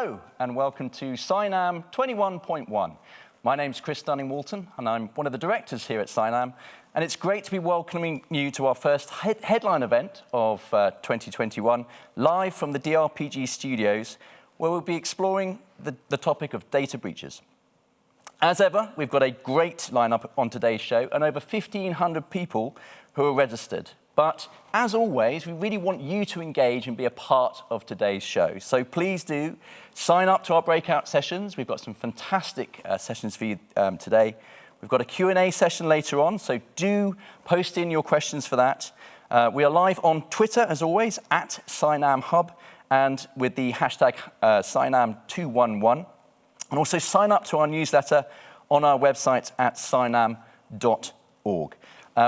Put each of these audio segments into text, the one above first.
Hello and welcome to CyNam 21.1. My name's Chris Dunning-Walton and I'm one of the directors here at CyNam, and it's great to be welcoming you to our first headline event of 2021, live from the DRPG studios, where we'll be exploring the topic of data breaches. As ever, we've got a great lineup on today's show and over 1,500 people who are registered. But as always, we really want you to engage and be a part of today's show. So please do sign up to our breakout sessions. We've got some fantastic sessions for you today. We've got a Q&A session later on, so do post in your questions for that. We are live on Twitter, as always, at CyNam Hub, and with the hashtag CyNam211. And also sign up to our newsletter on our website at cynam.org.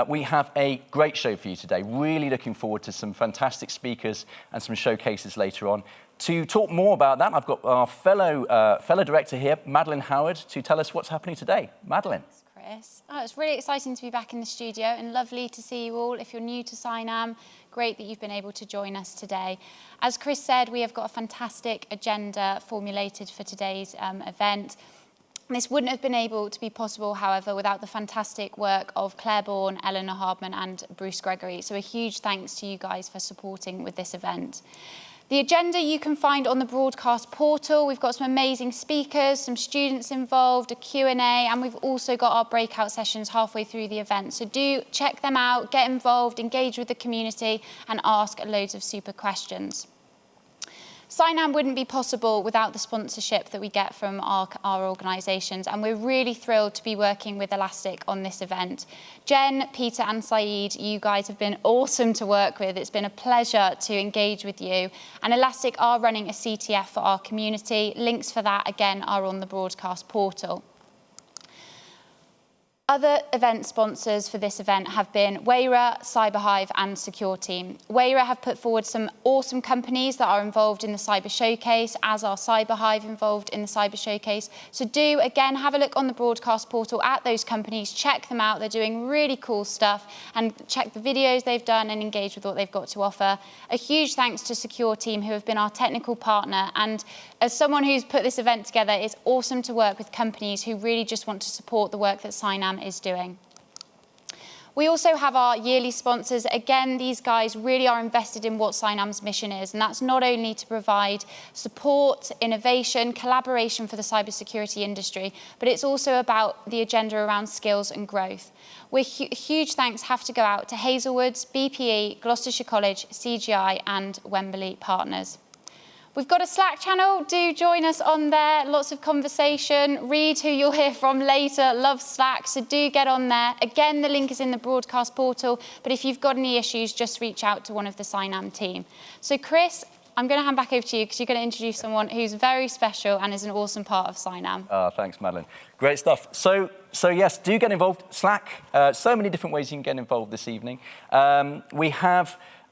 We have a great show for you today. Really looking forward to some fantastic speakers and some showcases later on. To talk more about that, I've got our fellow director here, Madeline Howard, to tell us what's happening today. Madeline. Thanks, Chris. Oh, it's really exciting to be back in the studio and lovely to see you all. If you're new to CyNam, great that you've been able to join us today. As Chris said, we have got a fantastic agenda formulated for today's event. This wouldn't have been able to be possible, however, without the fantastic work of Claire Bourne, Eleanor Hardman and Bruce Gregory. So a huge thanks to you guys for supporting with this event. The agenda you can find on the broadcast portal. We've got some amazing speakers, some students involved, a Q&A, and we've also got our breakout sessions halfway through the event. So do check them out, get involved, engage with the community and ask loads of super questions. CyNam wouldn't be possible without the sponsorship that we get from our organisations, and we're really thrilled to be working with Elastic on this event. Jen, Peter and Saeed, you guys have been awesome to work with. It's been a pleasure to engage with you. And Elastic are running a CTF for our community. Links for that, again, are on the broadcast portal. Other event sponsors for this event have been Wayra, CyberHive and Secure Team. Wayra have put forward some awesome companies that are involved in the Cyber Showcase, as are CyberHive involved in the Cyber Showcase. So do, again, have a look on the broadcast portal at those companies, check them out. They're doing really cool stuff, and check the videos they've done and engage with what they've got to offer. A huge thanks to Secure Team, who have been our technical partner. And as someone who's put this event together, it's awesome to work with companies who really just want to support the work that CyNam is doing. We also have our yearly sponsors. Again, these guys really are invested in what CyNam's mission is, and that's not only to provide support, innovation, collaboration for the cybersecurity industry, but it's also about the agenda around skills and growth. Huge thanks have to go out to Hazelwoods, BPE, Gloucestershire College, CGI and Wembley Partners. We've got a Slack channel. Do join us on there. Lots of conversation. Reed, who you'll hear from later, loves Slack, so do get on there. Again, the link is in the broadcast portal, but if you've got any issues, just reach out to one of the CyNam team. So Chris, I'm going to hand back over to you because you're going to introduce someone who's very special and is an awesome part of CyNam. Thanks, Madeline. Great stuff. So yes, do get involved. Slack, so many different ways you can get involved this evening.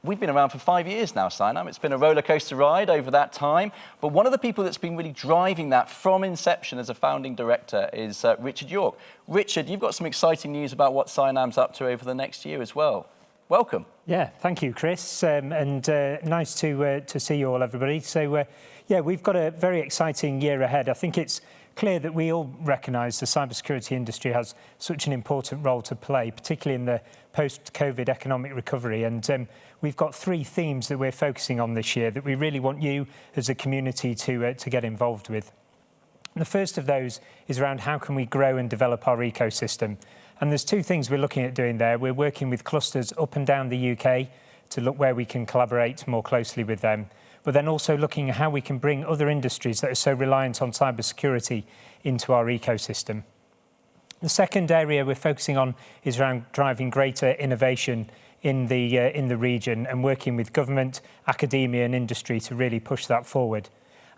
We've been around for 5 years now, CyNam. It's been a roller coaster ride over that time. But one of the people that's been really driving that from inception as a founding director is Richard York. Richard, you've got some exciting news about what CyNam's up to over the next year as well. Welcome. Yeah, thank you, Chris. And nice to see you all, everybody. So, yeah, we've got a very exciting year ahead. I think it's clear that we all recognise the cybersecurity industry has such an important role to play, particularly in the post-COVID economic recovery. And we've got 3 themes that we're focusing on this year that we really want you as a community to get involved with. And the first of those is around how can we grow and develop our ecosystem. And there's 2 things we're looking at doing there. We're working with clusters up and down the UK to look where we can collaborate more closely with them, but then also looking at how we can bring other industries that are so reliant on cybersecurity into our ecosystem. The second area we're focusing on is around driving greater innovation in the region and working with government, academia and industry to really push that forward.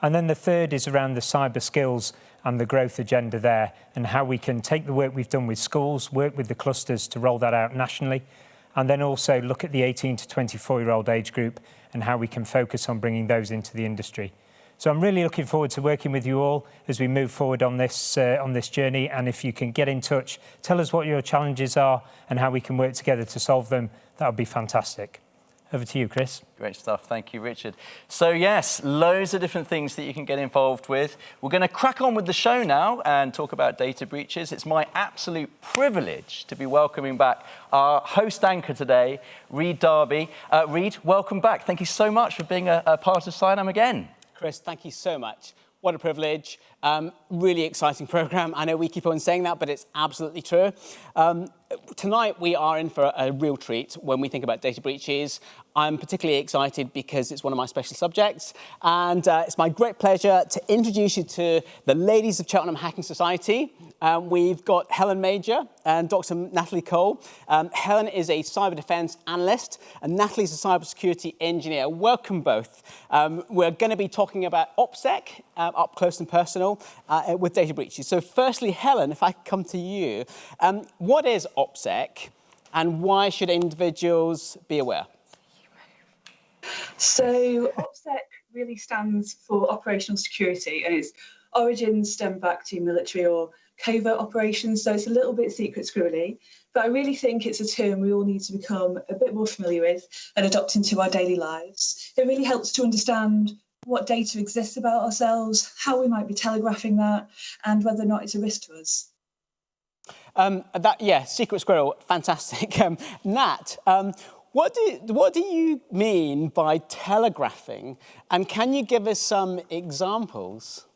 And then the third is around the cyber skills and the growth agenda there, and how we can take the work we've done with schools, work with the clusters to roll that out nationally, and then also look at the 18 to 24-year-old age group and how we can focus on bringing those into the industry. So I'm really looking forward to working with you all as we move forward on this journey. And if you can get in touch, tell us what your challenges are and how we can work together to solve them, that would be fantastic. Over to you, Chris. Great stuff. Thank you, Richard. So yes, loads of different things that you can get involved with. We're going to crack on with the show now and talk about data breaches. It's my absolute privilege to be welcoming back our host anchor today, Reid Darby. Reid, welcome back. Thank you so much for being a part of CyNam again. Chris, thank you so much. What a privilege. Really exciting programme. I know we keep on saying that, but it's absolutely true. Tonight, we are in for a real treat when we think about data breaches. I'm particularly excited because it's one of my special subjects. And it's my great pleasure to introduce you to the ladies of Cheltenham Hacking Society. We've got Helen Major and Dr. Natalie Cole. Helen is a cyber defence analyst and Natalie's a cybersecurity engineer. Welcome both. We're going to be talking about OPSEC, up close and personal, with data breaches. So firstly, Helen, if I come to you, what is OPSEC and why should individuals be aware? So OPSEC really stands for operational security, and its origins stem back to military or covert operations, so it's a little bit secret squirrely, but I really think it's a term we all need to become a bit more familiar with and adopt into our daily lives. It really helps to understand what data exists about ourselves, how we might be telegraphing that, and whether or not it's a risk to us. Secret squirrel, fantastic. Nat, what do you mean by telegraphing? And can you give us some examples?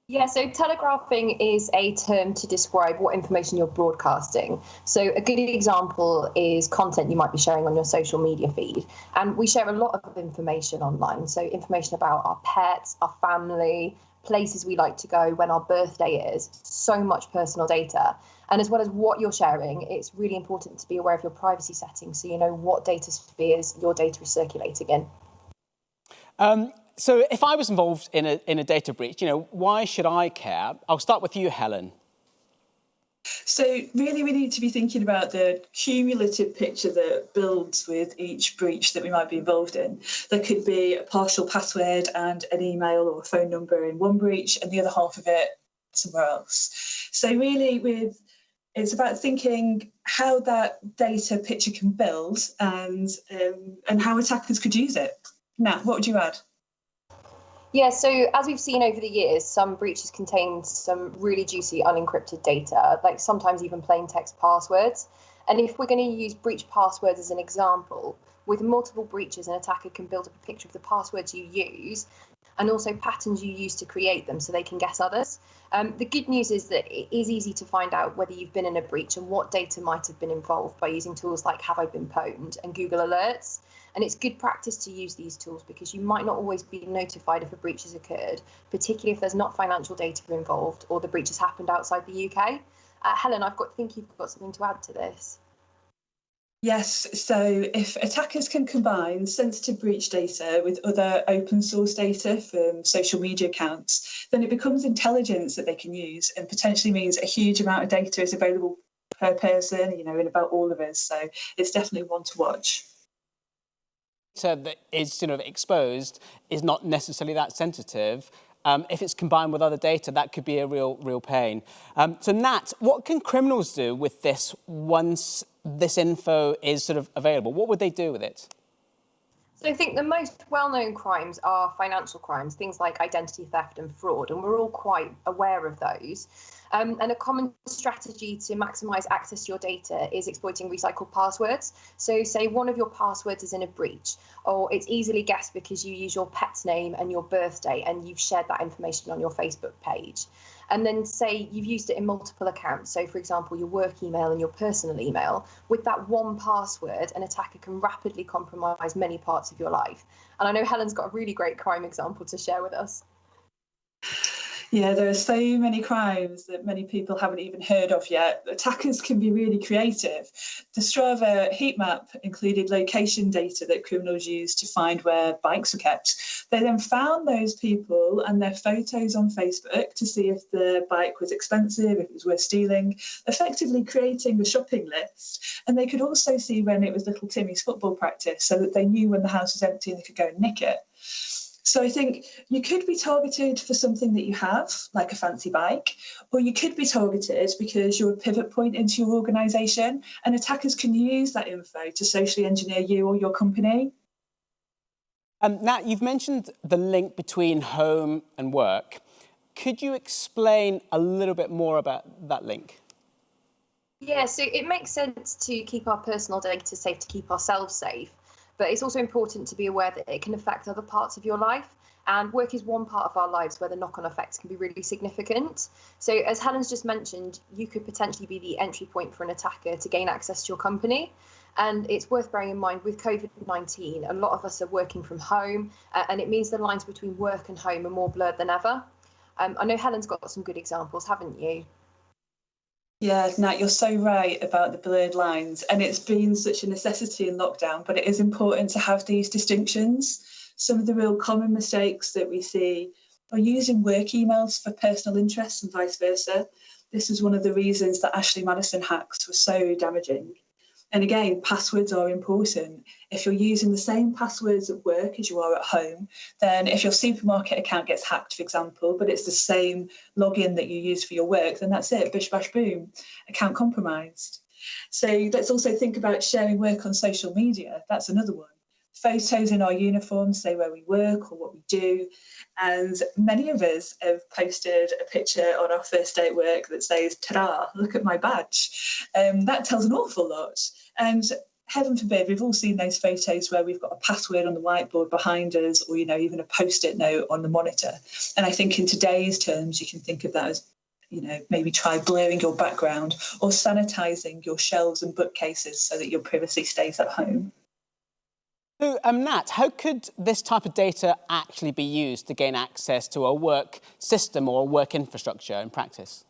Yeah, so telegraphing is a term to describe what information you're broadcasting. So a good example is content you might be sharing on your social media feed. And we share a lot of information online. So information about our pets, our family, places we like to go, when our birthday is, so much personal data. And as well as what you're sharing, it's really important to be aware of your privacy settings so you know what data spheres your data is circulating in. So if I was involved in a data breach, why should I care? I'll start with you, Helen. So really we need to be thinking about the cumulative picture that builds with each breach that we might be involved in. There could be a partial password and an email or a phone number in one breach and the other half of it somewhere else. So really it's about thinking how that data picture can build and how attackers could use it. Nat, what would you add? Yeah, so as we've seen over the years, some breaches contain some really juicy unencrypted data, like sometimes even plain text passwords. And if we're going to use breach passwords as an example, with multiple breaches, an attacker can build up a picture of the passwords you use and also patterns you use to create them so they can guess others. The good news is that it is easy to find out whether you've been in a breach and what data might have been involved by using tools like Have I Been Pwned and Google Alerts. And it's good practice to use these tools because you might not always be notified if a breach has occurred, particularly if there's not financial data involved or the breach has happened outside the UK. Helen, I think you've got something to add to this. Yes, so if attackers can combine sensitive breach data with other open source data from social media accounts, then it becomes intelligence that they can use and potentially means a huge amount of data is available per person, in about all of us. So it's definitely one to watch. That is sort of exposed is not necessarily that sensitive. If it's combined with other data, that could be a real pain. So Nat, what can criminals do with this once this info is sort of available? What would they do with it? So I think the most well-known crimes are financial crimes, things like identity theft and fraud, and we're all quite aware of those. And a common strategy to maximise access to your data is exploiting recycled passwords. So say one of your passwords is in a breach, or it's easily guessed because you use your pet's name and your birthday and you've shared that information on your Facebook page. And then say you've used it in multiple accounts. So for example, your work email and your personal email. With that one password, an attacker can rapidly compromise many parts of your life. And I know Helen's got a really great crime example to share with us. Yeah, there are so many crimes that many people haven't even heard of yet. Attackers can be really creative. The Strava heat map included location data that criminals used to find where bikes were kept. They then found those people and their photos on Facebook to see if the bike was expensive, if it was worth stealing, effectively creating a shopping list. And they could also see when it was little Timmy's football practice so that they knew when the house was empty and they could go and nick it. So I think you could be targeted for something that you have, like a fancy bike, or you could be targeted because you're a pivot point into your organisation, and attackers can use that info to socially engineer you or your company. Nat, you've mentioned the link between home and work. Could you explain a little bit more about that link? Yeah, so it makes sense to keep our personal data safe, to keep ourselves safe, but it's also important to be aware that it can affect other parts of your life. And work is one part of our lives where the knock-on effects can be really significant. So as Helen's just mentioned, you could potentially be the entry point for an attacker to gain access to your company. And it's worth bearing in mind with COVID-19, a lot of us are working from home, and it means the lines between work and home are more blurred than ever. I know Helen's got some good examples, haven't you? Yeah, Nat, you're so right about the blurred lines, and it's been such a necessity in lockdown, but it is important to have these distinctions. Some of the real common mistakes that we see are using work emails for personal interests and vice versa. This is one of the reasons that Ashley Madison hacks were so damaging. And again, passwords are important. If you're using the same passwords at work as you are at home, then if your supermarket account gets hacked, for example, but it's the same login that you use for your work, then that's it, bish, bash, boom, account compromised. So let's also think about sharing work on social media. That's another one. Photos in our uniforms say where we work or what we do. And many of us have posted a picture on our first day at work that says, ta-da, look at my badge. That tells an awful lot. And heaven forbid, we've all seen those photos where we've got a password on the whiteboard behind us, or, even a post-it note on the monitor. And I think in today's terms, you can think of that as, maybe try blurring your background or sanitizing your shelves and bookcases so that your privacy stays at home. So, Nat, how could this type of data actually be used to gain access to a work system or a work infrastructure in practice?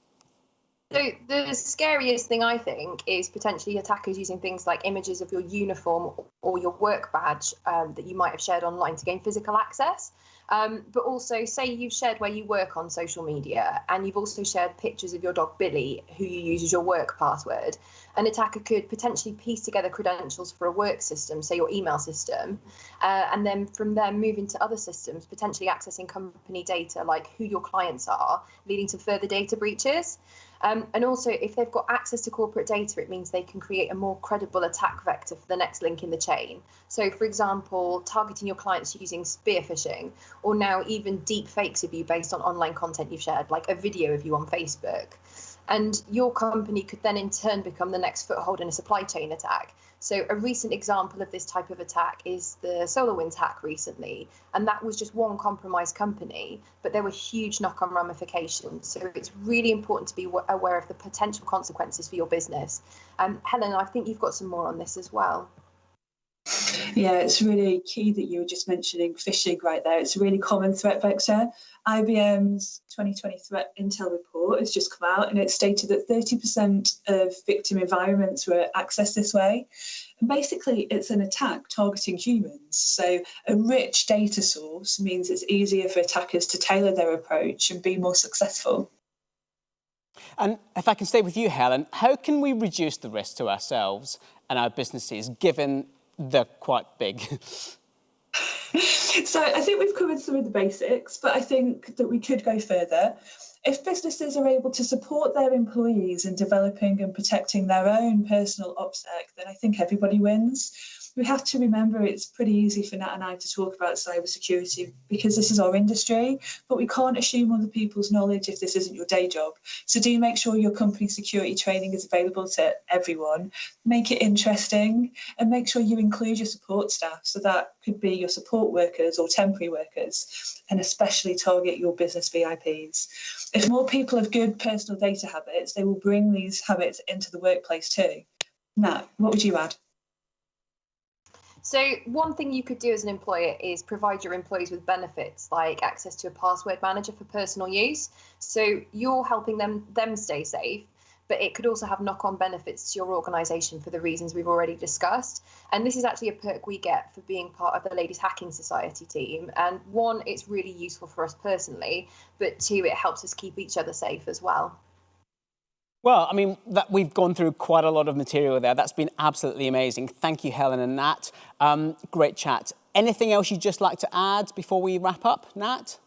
So the scariest thing, I think, is potentially attackers using things like images of your uniform or your work badge that you might have shared online to gain physical access. But also, say you've shared where you work on social media, and you've also shared pictures of your dog Billy, who you use as your work password. An attacker could potentially piece together credentials for a work system, say your email system, and then from there move into other systems, potentially accessing company data like who your clients are, leading to further data breaches. And also, if they've got access to corporate data, it means they can create a more credible attack vector for the next link in the chain. So, for example, targeting your clients using spear phishing, or now even deep fakes of you based on online content you've shared, like a video of you on Facebook. And your company could then in turn become the next foothold in a supply chain attack. So a recent example of this type of attack is the Solarwinds hack recently. And that was just one compromised company, but there were huge knock-on ramifications. So it's really important to be aware of the potential consequences for your business. Helen, I think you've got some more on this as well. Yeah, it's really key that you were just mentioning phishing right there. It's a really common threat vector. IBM's 2020 threat intel report has just come out, and it stated that 30% of victim environments were accessed this way. And basically, it's an attack targeting humans. So a rich data source means it's easier for attackers to tailor their approach and be more successful. And if I can stay with you, Helen, how can we reduce the risk to ourselves and our businesses, given they're quite big? So I think we've covered some of the basics, but I think that we could go further. If businesses are able to support their employees in developing and protecting their own personal OPSEC, then I think everybody wins. We have to remember it's pretty easy for Nat and I to talk about cybersecurity because this is our industry, but we can't assume other people's knowledge if this isn't your day job. So do make sure your company's security training is available to everyone. Make it interesting and make sure you include your support staff. So that could be your support workers or temporary workers, and especially target your business VIPs. If more people have good personal data habits, they will bring these habits into the workplace too. Nat, what would you add? So one thing you could do as an employer is provide your employees with benefits like access to a password manager for personal use. So you're helping them stay safe, but it could also have knock-on benefits to your organisation for the reasons we've already discussed. And this is actually a perk we get for being part of the Ladies Hacking Society team. And one, it's really useful for us personally, but two, it helps us keep each other safe as well. Well, I mean, we've gone through quite a lot of material there. That's been absolutely amazing. Thank you, Helen and Nat. Great chat. Anything else you'd just like to add before we wrap up, Nat?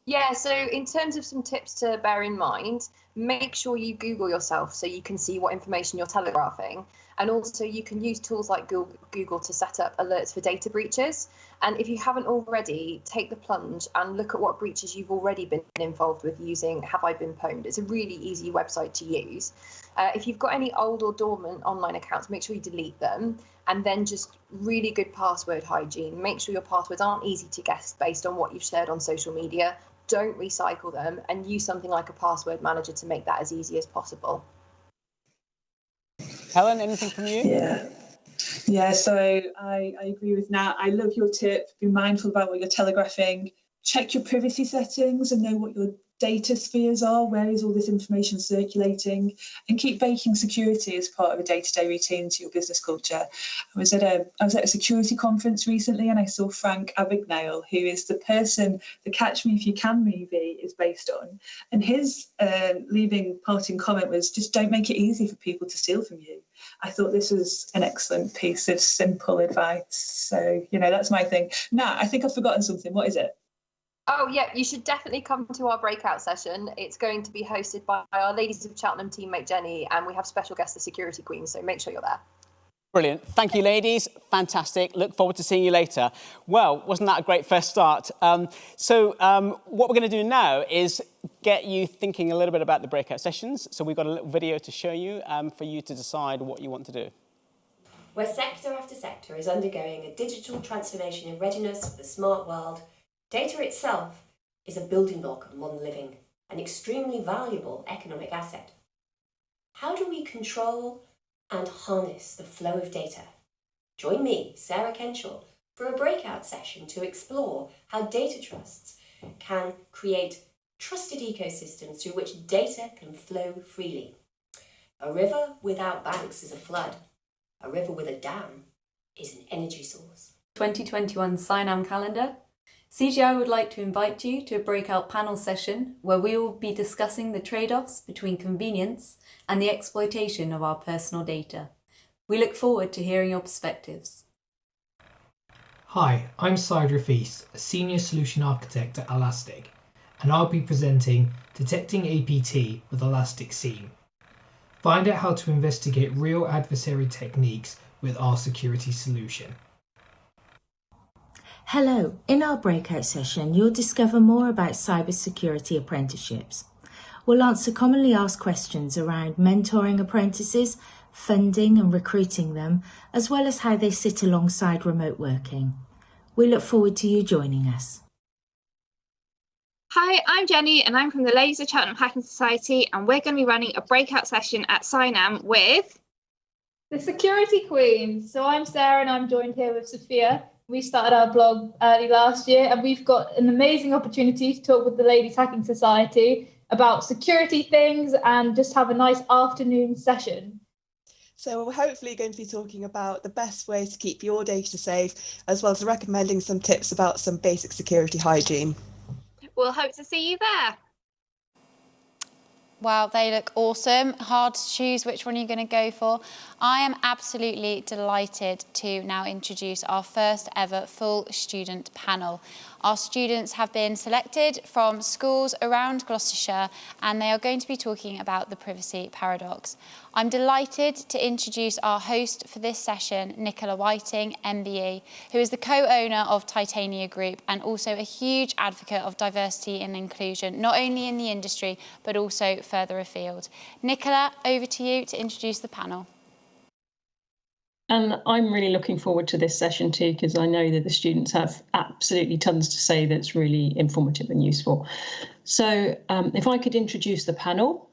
Yeah, so in terms of some tips to bear in mind, make sure you Google yourself so you can see what information you're telegraphing. And also you can use tools like Google to set up alerts for data breaches. And if you haven't already, take the plunge and look at what breaches you've already been involved with using Have I Been Pwned. It's a really easy website to use. If you've got any old or dormant online accounts, make sure you delete them. And then just really good password hygiene. Make sure your passwords aren't easy to guess based on what you've shared on social media. Don't recycle them, and use something like a password manager to make that as easy as possible. Helen, anything from you? Yeah, so I agree with Nat. I love your tip. Be mindful about what you're telegraphing. Check your privacy settings and know what your data spheres are. Where is all this information circulating? And keep baking security as part of a day-to-day routine to your business culture. I was at a security conference recently, and I saw Frank Abagnale, who is the person the Catch Me If You Can movie is based on. And his leaving parting comment was, just don't make it easy for people to steal from you. I thought this was an excellent piece of simple advice. So, that's my thing. Nat, I think I've forgotten something. What is it? Oh, yeah, you should definitely come to our breakout session. It's going to be hosted by our Ladies of Cheltenham teammate Jenny, and we have special guest, the Security Queen, so make sure you're there. Brilliant. Thank you, ladies. Fantastic. Look forward to seeing you later. Well, wasn't that a great first start? So what we're going to do now is get you thinking a little bit about the breakout sessions. So we've got a little video to show you for you to decide what you want to do. Where sector after sector is undergoing a digital transformation in readiness for the smart world, data itself is a building block of modern living, an extremely valuable economic asset. How do we control and harness the flow of data? Join me, Sarah Kenshall, for a breakout session to explore how data trusts can create trusted ecosystems through which data can flow freely. A river without banks is a flood. A river with a dam is an energy source. 2021 CyNam calendar. CGI would like to invite you to a breakout panel session where we will be discussing the trade-offs between convenience and the exploitation of our personal data. We look forward to hearing your perspectives. Hi, I'm Syed Rafis, a Senior Solution Architect at Elastic, and I'll be presenting Detecting APT with Elastic SIEM. Find out how to investigate real adversary techniques with our security solution. Hello, in our breakout session, you'll discover more about cybersecurity apprenticeships. We'll answer commonly asked questions around mentoring apprentices, funding and recruiting them, as well as how they sit alongside remote working. We look forward to you joining us. Hi, I'm Jenny and I'm from the Ladies of Cheltenham Hacking Society, and we're going to be running a breakout session at CyNam with the Security Queen. So I'm Sarah and I'm joined here with Sophia. We started our blog early last year and we've got an amazing opportunity to talk with the Ladies Hacking Society about security things and just have a nice afternoon session. So we're hopefully going to be talking about the best ways to keep your data safe, as well as recommending some tips about some basic security hygiene. We'll hope to see you there. Wow, they look awesome. Hard to choose which one you're going to go for. I am absolutely delighted to now introduce our first ever full student panel. Our students have been selected from schools around Gloucestershire and they are going to be talking about the privacy paradox. I'm delighted to introduce our host for this session, Nicola Whiting, MBE, who is the co-owner of Titania Group and also a huge advocate of diversity and inclusion, not only in the industry, but also further afield. Nicola, over to you to introduce the panel. And I'm really looking forward to this session too, because I know that the students have absolutely tons to say that's really informative and useful. So if I could introduce the panel.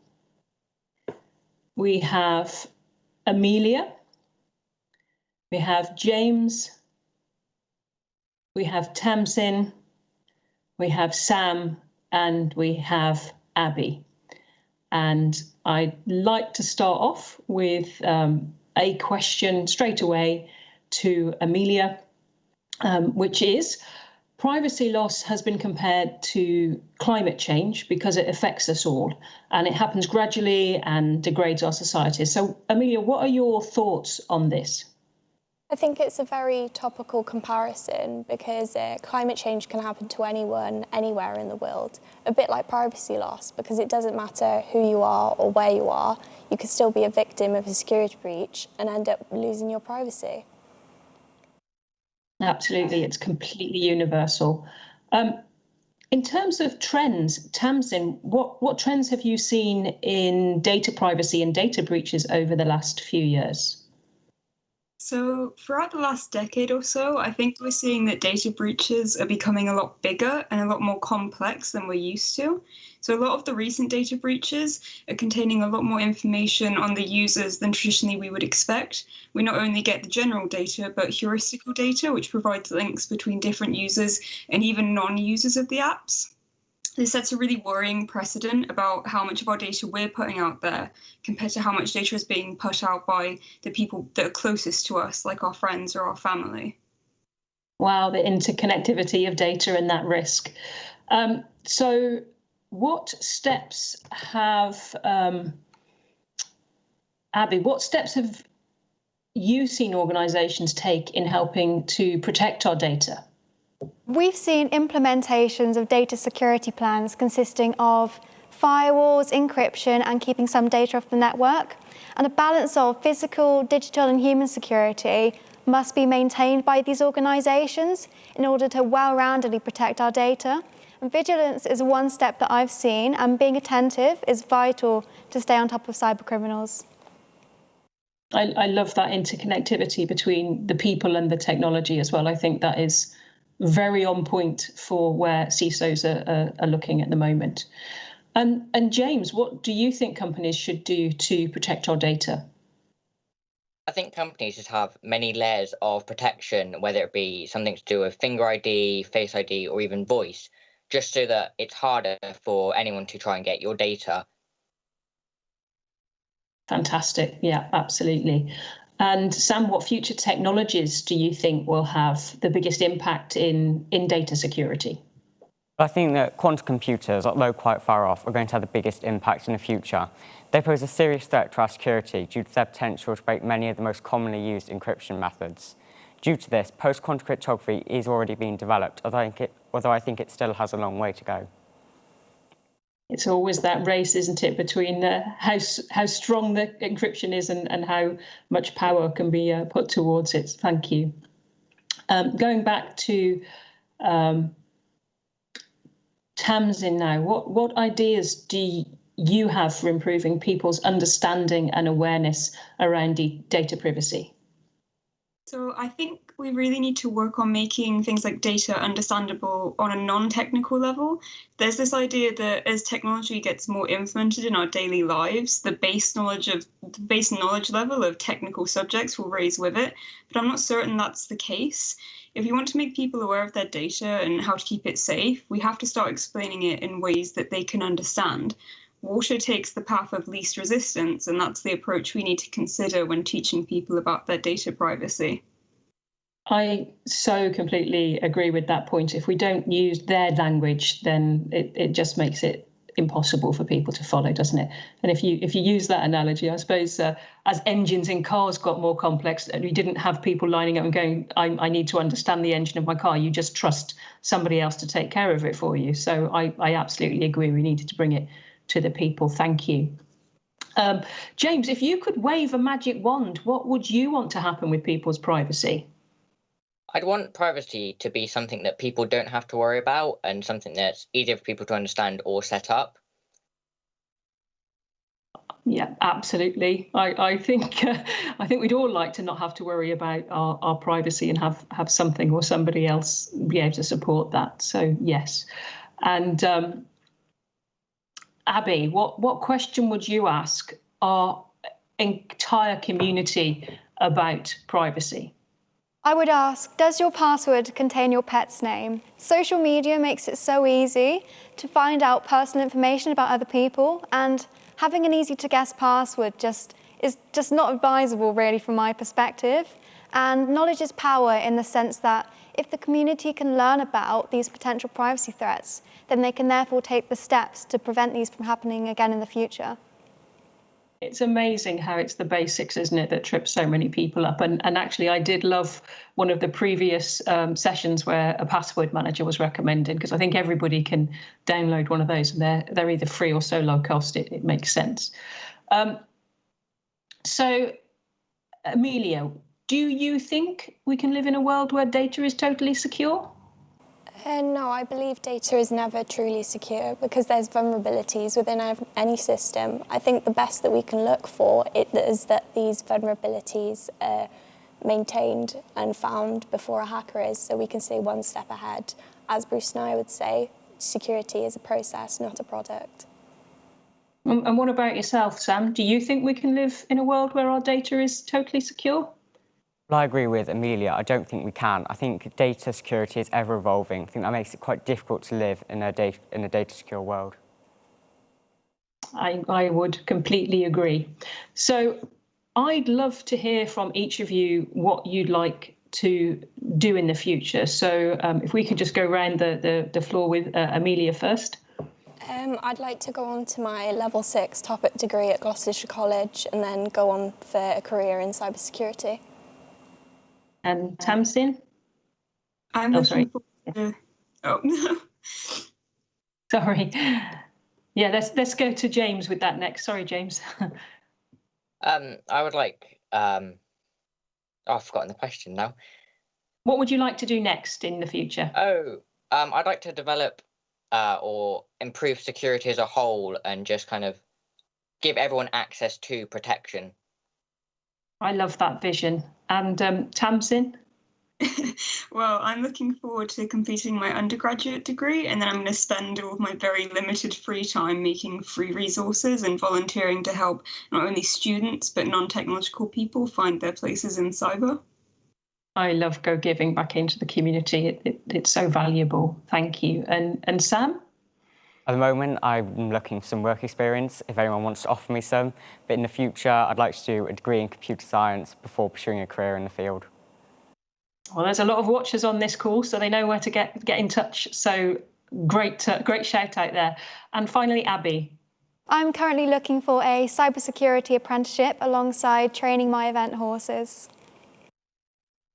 We have Amelia, we have James, we have Tamsin, we have Sam, and we have Abby. And I'd like to start off with a question straight away to Amelia, which is, privacy loss has been compared to climate change because it affects us all and it happens gradually and degrades our societies. So, Amelia, what are your thoughts on this? I think it's a very topical comparison because climate change can happen to anyone, anywhere in the world, a bit like privacy loss, because it doesn't matter who you are or where you are, you could still be a victim of a security breach and end up losing your privacy. Absolutely, it's completely universal. In terms of trends, Tamsin, what trends have you seen in data privacy and data breaches over the last few years? So throughout the last decade or so, I think we're seeing that data breaches are becoming a lot bigger and a lot more complex than we're used to. So a lot of the recent data breaches are containing a lot more information on the users than traditionally we would expect. We not only get the general data, but heuristical data, which provides links between different users and even non-users of the apps. This sets a really worrying precedent about how much of our data we're putting out there compared to how much data is being put out by the people that are closest to us, like our friends or our family. Wow, the interconnectivity of data and that risk. So what steps have, Abby, what steps have you seen organisations take in helping to protect our data? We've seen implementations of data security plans consisting of firewalls, encryption, and keeping some data off the network. And a balance of physical, digital, and human security must be maintained by these organisations in order to well-roundedly protect our data. And vigilance is one step that I've seen, and being attentive is vital to stay on top of cyber criminals. I love that interconnectivity between the people and the technology as well. I think that is very on point for where CISOs are looking at the moment. And James, what do you think companies should do to protect our data? I think companies should have many layers of protection, whether it be something to do with finger ID, face ID, or even voice, just so that it's harder for anyone to try and get your data. Fantastic. Yeah, absolutely. And Sam, what future technologies do you think will have the biggest impact in data security? I think that quantum computers, although quite far off, are going to have the biggest impact in the future. They pose a serious threat to our security due to their potential to break many of the most commonly used encryption methods. Due to this, post-quantum cryptography is already being developed, although I think it still has a long way to go. It's always that race, isn't it, between how strong the encryption is and how much power can be put towards it. Thank you. Going back to Tamsin now, what ideas do you have for improving people's understanding and awareness around data privacy? So I think we really need to work on making things like data understandable on a non-technical level. There's this idea that as technology gets more implemented in our daily lives, the base knowledge level of technical subjects will raise with it, but I'm not certain that's the case. If you want to make people aware of their data and how to keep it safe, we have to start explaining it in ways that they can understand. Water takes the path of least resistance, and that's the approach we need to consider when teaching people about their data privacy. I so completely agree with that point. If we don't use their language, then it just makes it impossible for people to follow, doesn't it? And if you use that analogy, I suppose as engines in cars got more complex, and we didn't have people lining up and going, I need to understand the engine of my car. You just trust somebody else to take care of it for you. So I absolutely agree. We needed to bring it to the people. Thank you. James, if you could wave a magic wand, what would you want to happen with people's privacy? I'd want privacy to be something that people don't have to worry about and something that's easier for people to understand or set up. Yeah, absolutely. I think we'd all like to not have to worry about our privacy and have something or somebody else be able to support that. So yes. And Abby, what question would you ask our entire community about privacy? I would ask, does your password contain your pet's name? Social media makes it so easy to find out personal information about other people, and having an easy-to-guess password is just not advisable, really, from my perspective. And knowledge is power in the sense that if the community can learn about these potential privacy threats, then they can therefore take the steps to prevent these from happening again in the future. It's amazing how it's the basics, isn't it, that trips so many people up. And actually, I did love one of the previous sessions where a password manager was recommended, because I think everybody can download one of those, and they're either free or so low cost, it makes sense. So, Amelia, do you think we can live in a world where data is totally secure? No, I believe data is never truly secure because there's vulnerabilities within any system. I think the best that we can look for is that these vulnerabilities are maintained and found before a hacker is, so we can stay one step ahead. As Bruce and I would say, security is a process, not a product. And what about yourself, Sam? Do you think we can live in a world where our data is totally secure? Well, I agree with Amelia. I don't think we can. I think data security is ever evolving. I think that makes it quite difficult to live in a data secure world. I would completely agree. So I'd love to hear from each of you what you'd like to do in the future. So if we could just go around the floor with Amelia first. I'd like to go on to my level 6 topic degree at Gloucestershire College and then go on for a career in cybersecurity. And Tamsin? I'm looking forward to... Sorry. Yeah, let's go to James with that next. Sorry, James. I would like... I've forgotten the question now. What would you like to do next in the future? I'd like to develop or improve security as a whole and just kind of give everyone access to protection. I love that vision. And Tamsin? Well, I'm looking forward to completing my undergraduate degree, and then I'm going to spend all of my very limited free time making free resources and volunteering to help not only students but non-technological people find their places in cyber. I love giving back into the community. It's so valuable. Thank you. And Sam? At the moment, I'm looking for some work experience, if anyone wants to offer me some. But in the future, I'd like to do a degree in computer science before pursuing a career in the field. Well, there's a lot of watchers on this call, so they know where to get in touch. So great shout out there. And finally, Abby. I'm currently looking for a cybersecurity apprenticeship alongside training my event horses.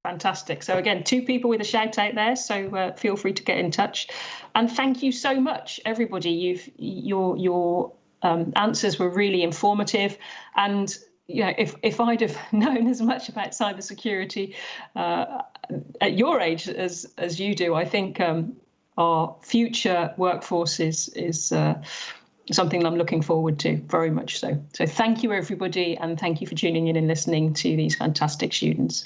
Fantastic. So again, 2 people with a shout out there, so feel free to get in touch. And thank you so much, everybody. Your answers were really informative. And you know, if I'd have known as much about cybersecurity at your age as you do, I think our future workforce is something I'm looking forward to, very much so. So thank you, everybody, and thank you for tuning in and listening to these fantastic students.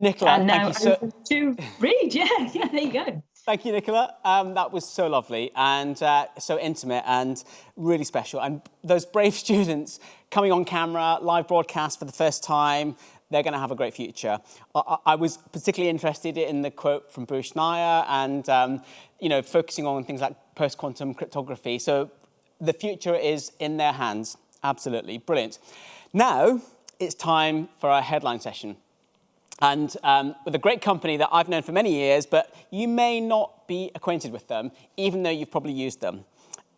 Nicola, and now thank you to Reid. Yeah, there you go. Thank you, Nicola. That was so lovely and so intimate and really special. And those brave students coming on camera, live broadcast for the first time, they're going to have a great future. I was particularly interested in the quote from Bruce Schneier and, focusing on things like post-quantum cryptography. So the future is in their hands. Absolutely. Brilliant. Now it's time for our headline session. And with a great company that I've known for many years, but you may not be acquainted with them, even though you've probably used them.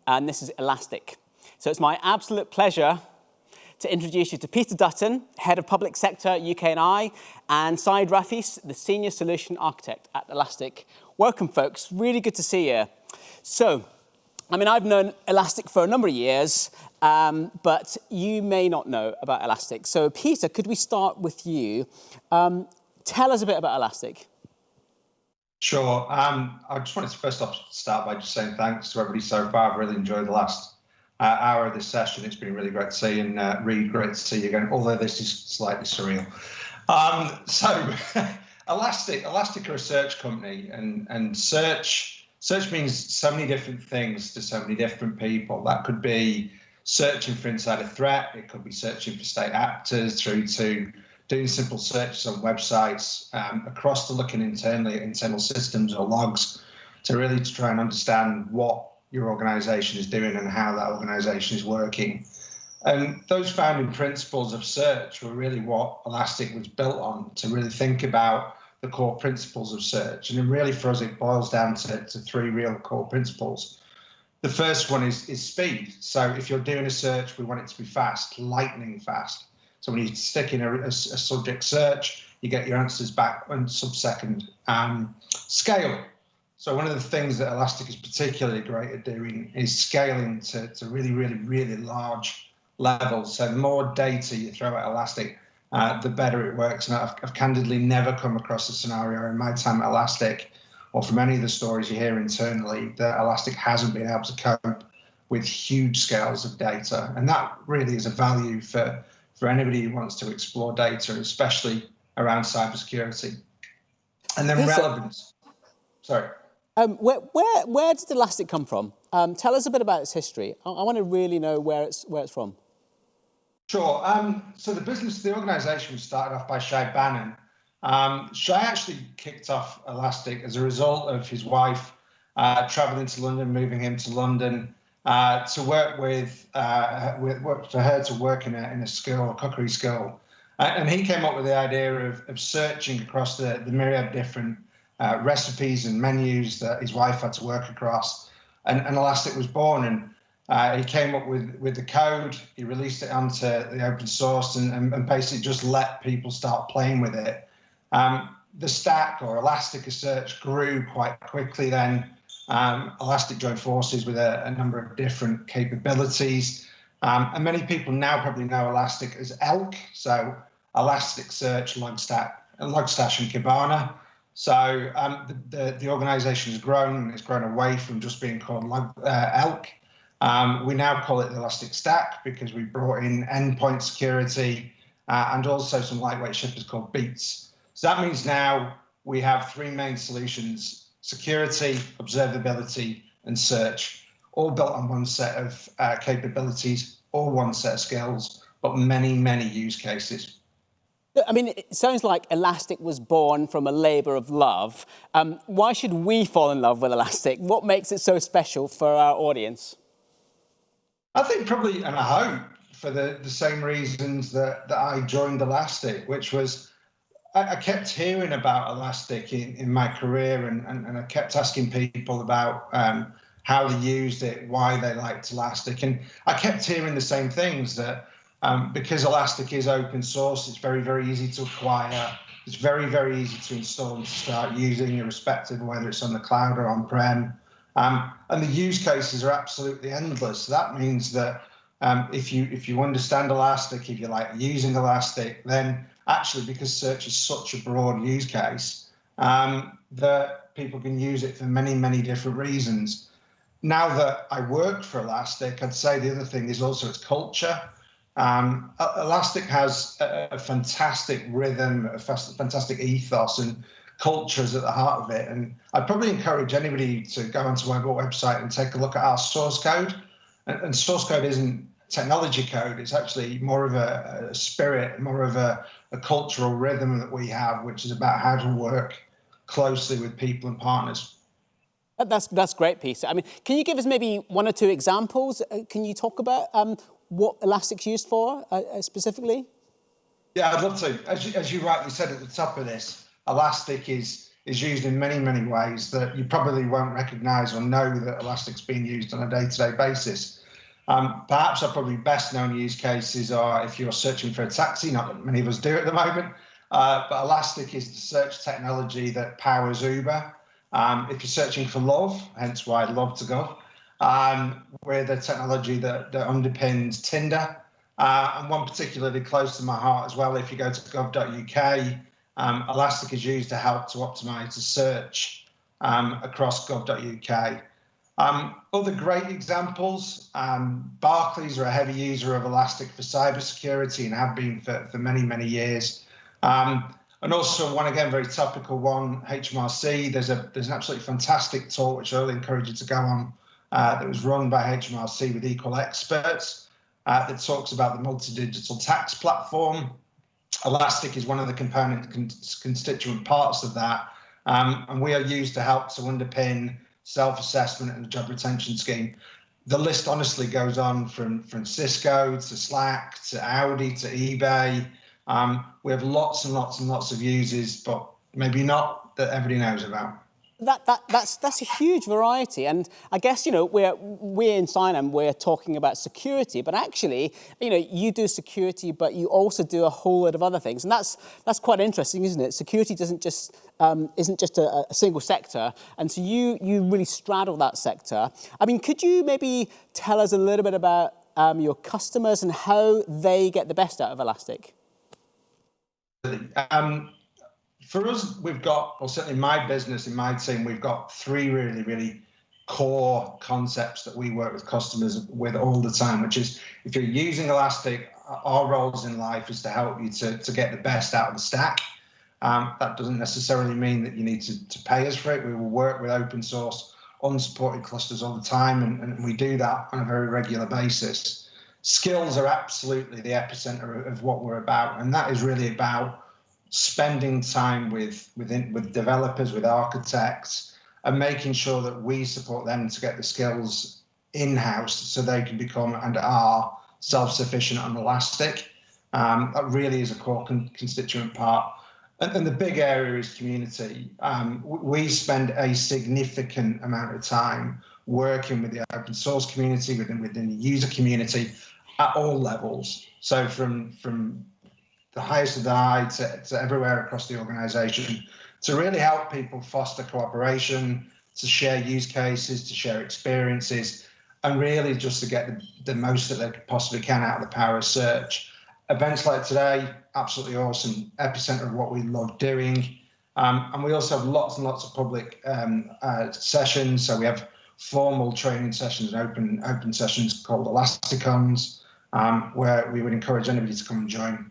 And this is Elastic. So it's my absolute pleasure to introduce you to Peter Dutton, Head of Public Sector UK&I, and Saeed Rafi, the Senior Solution Architect at Elastic. Welcome, folks. Really good to see you. So, I've known Elastic for a number of years, but you may not know about Elastic. So, Peter, could we start with you? Tell us a bit about Elastic. Sure. I just wanted to first off start by just saying thanks to everybody so far. I've really enjoyed the last hour of this session. It's been really great to see, and Reid, great to see you again, although this is slightly surreal. Elastic are a search company, and search means so many different things to so many different people. That could be searching for inside a threat. It could be searching for state actors, through to doing simple searches on websites, across to looking internally at internal systems or logs to try and understand what your organization is doing and how that organization is working. And those founding principles of search were really what Elastic was built on, to really think about the core principles of search. And really for us, it boils down to three real core principles. The first one is speed. So if you're doing a search, we want it to be fast, lightning fast. So when you stick in a subject search, you get your answers back on sub-second. Scale. So one of the things that Elastic is particularly great at doing is scaling to really, really, really large levels. So the more data you throw at Elastic, the better it works. And I've candidly never come across a scenario in my time at Elastic, or from any of the stories you hear internally, that Elastic hasn't been able to cope with huge scales of data. And that really is a value for anybody who wants to explore data, especially around cybersecurity. And then relevance. Sorry. Where did Elastic come from? Tell us a bit about its history. I want to really know where it's from. Sure. So the organization was started off by Shay Bannon. Shay actually kicked off Elastic as a result of his wife traveling to London, moving him to London to work for her to work in a school, a cookery school. And he came up with the idea of searching across the myriad different recipes and menus that his wife had to work across. And Elastic was born. And he came up with the code, he released it onto the open source and basically just let people start playing with it. The stack or Elasticsearch grew quite quickly then. Elastic joined forces with a number of different capabilities. And many people now probably know Elastic as ELK, so Elasticsearch, Logstash, and Kibana. So the organization has grown, and it's grown away from just being called ELK. We now call it the Elastic Stack because we brought in endpoint security and also some lightweight shippers called Beats. So that means now we have three main solutions: security, observability, and search, all built on one set of capabilities, all one set of skills, but many, many use cases. I mean, it sounds like Elastic was born from a labour of love. Why should we fall in love with Elastic? What makes it so special for our audience? I think probably, and I hope, for the same reasons that I joined Elastic, which was I kept hearing about Elastic in my career, and I kept asking people about how they used it, why they liked Elastic. And I kept hearing the same things, that because Elastic is open source, it's very, very easy to acquire. It's very, very easy to install and to start using, irrespective of whether it's on the cloud or on-prem. And the use cases are absolutely endless. So that means that if you understand Elastic, if you like using Elastic, then actually, because search is such a broad use case, that people can use it for many, many different reasons. Now that I work for Elastic, I'd say the other thing is also its culture. Elastic has a fantastic rhythm, a fantastic ethos, and culture is at the heart of it. And I'd probably encourage anybody to go onto our website and take a look at our source code. And source code isn't technology code, it's actually more of a spirit, more of a cultural rhythm that we have, which is about how to work closely with people and partners. That's great, Peter. I mean, can you give us maybe one or two examples? Can you talk about what Elastic's used for specifically? Yeah, I'd love to. As you rightly said at the top of this, Elastic is used in many, many ways that you probably won't recognize or know that Elastic's being used on a day-to-day basis. Perhaps our probably best known use cases are if you're searching for a taxi, not that many of us do at the moment, but Elastic is the search technology that powers Uber. If you're searching for love, hence why Love2Gov, we're the technology that underpins Tinder. And one particularly close to my heart as well, if you go to gov.uk, Elastic is used to help to optimize the search across gov.uk. Other great examples, Barclays are a heavy user of Elastic for cybersecurity and have been for many, many years. And also one, again, very topical one, HMRC. There's an absolutely fantastic talk, which I really encourage you to go on, that was run by HMRC with equal experts, that talks about the multi-digital tax platform. Elastic is one of the constituent parts of that. And we are used to help to underpin self-assessment and the job retention scheme. The list honestly goes on from Cisco to Slack to Audi to eBay. We have lots and lots and lots of users, but maybe not that everybody knows about. That's a huge variety, and I guess we're in CyNam, we're talking about security, but actually you do security, but you also do a whole lot of other things, and that's quite interesting, isn't it? Security isn't just a single sector, and so you really straddle that sector. I mean, could you maybe tell us a little bit about your customers and how they get the best out of Elastic? For us, we've got, or certainly my business, in my team, we've got three really, really core concepts that we work with customers with all the time, which is if you're using Elastic, our roles in life is to help you to get the best out of the stack. That doesn't necessarily mean that you need to pay us for it. We will work with open source, unsupported clusters all the time, and we do that on a very regular basis. Skills are absolutely the epicenter of what we're about, and that is really about spending time with developers, with architects, and making sure that we support them to get the skills in-house so they can become and are self-sufficient on Elastic. That really is a core constituent part. And the big area is community. We spend a significant amount of time working with the open source community, within the user community at all levels. So from the highest of the high to everywhere across the organization, to really help people foster cooperation, to share use cases, to share experiences, and really just to get the most that they possibly can out of the power of search. Events like today, absolutely awesome, epicenter of what we love doing. And we also have lots and lots of public sessions. So we have formal training sessions and open sessions called Elasticons, where we would encourage anybody to come and join.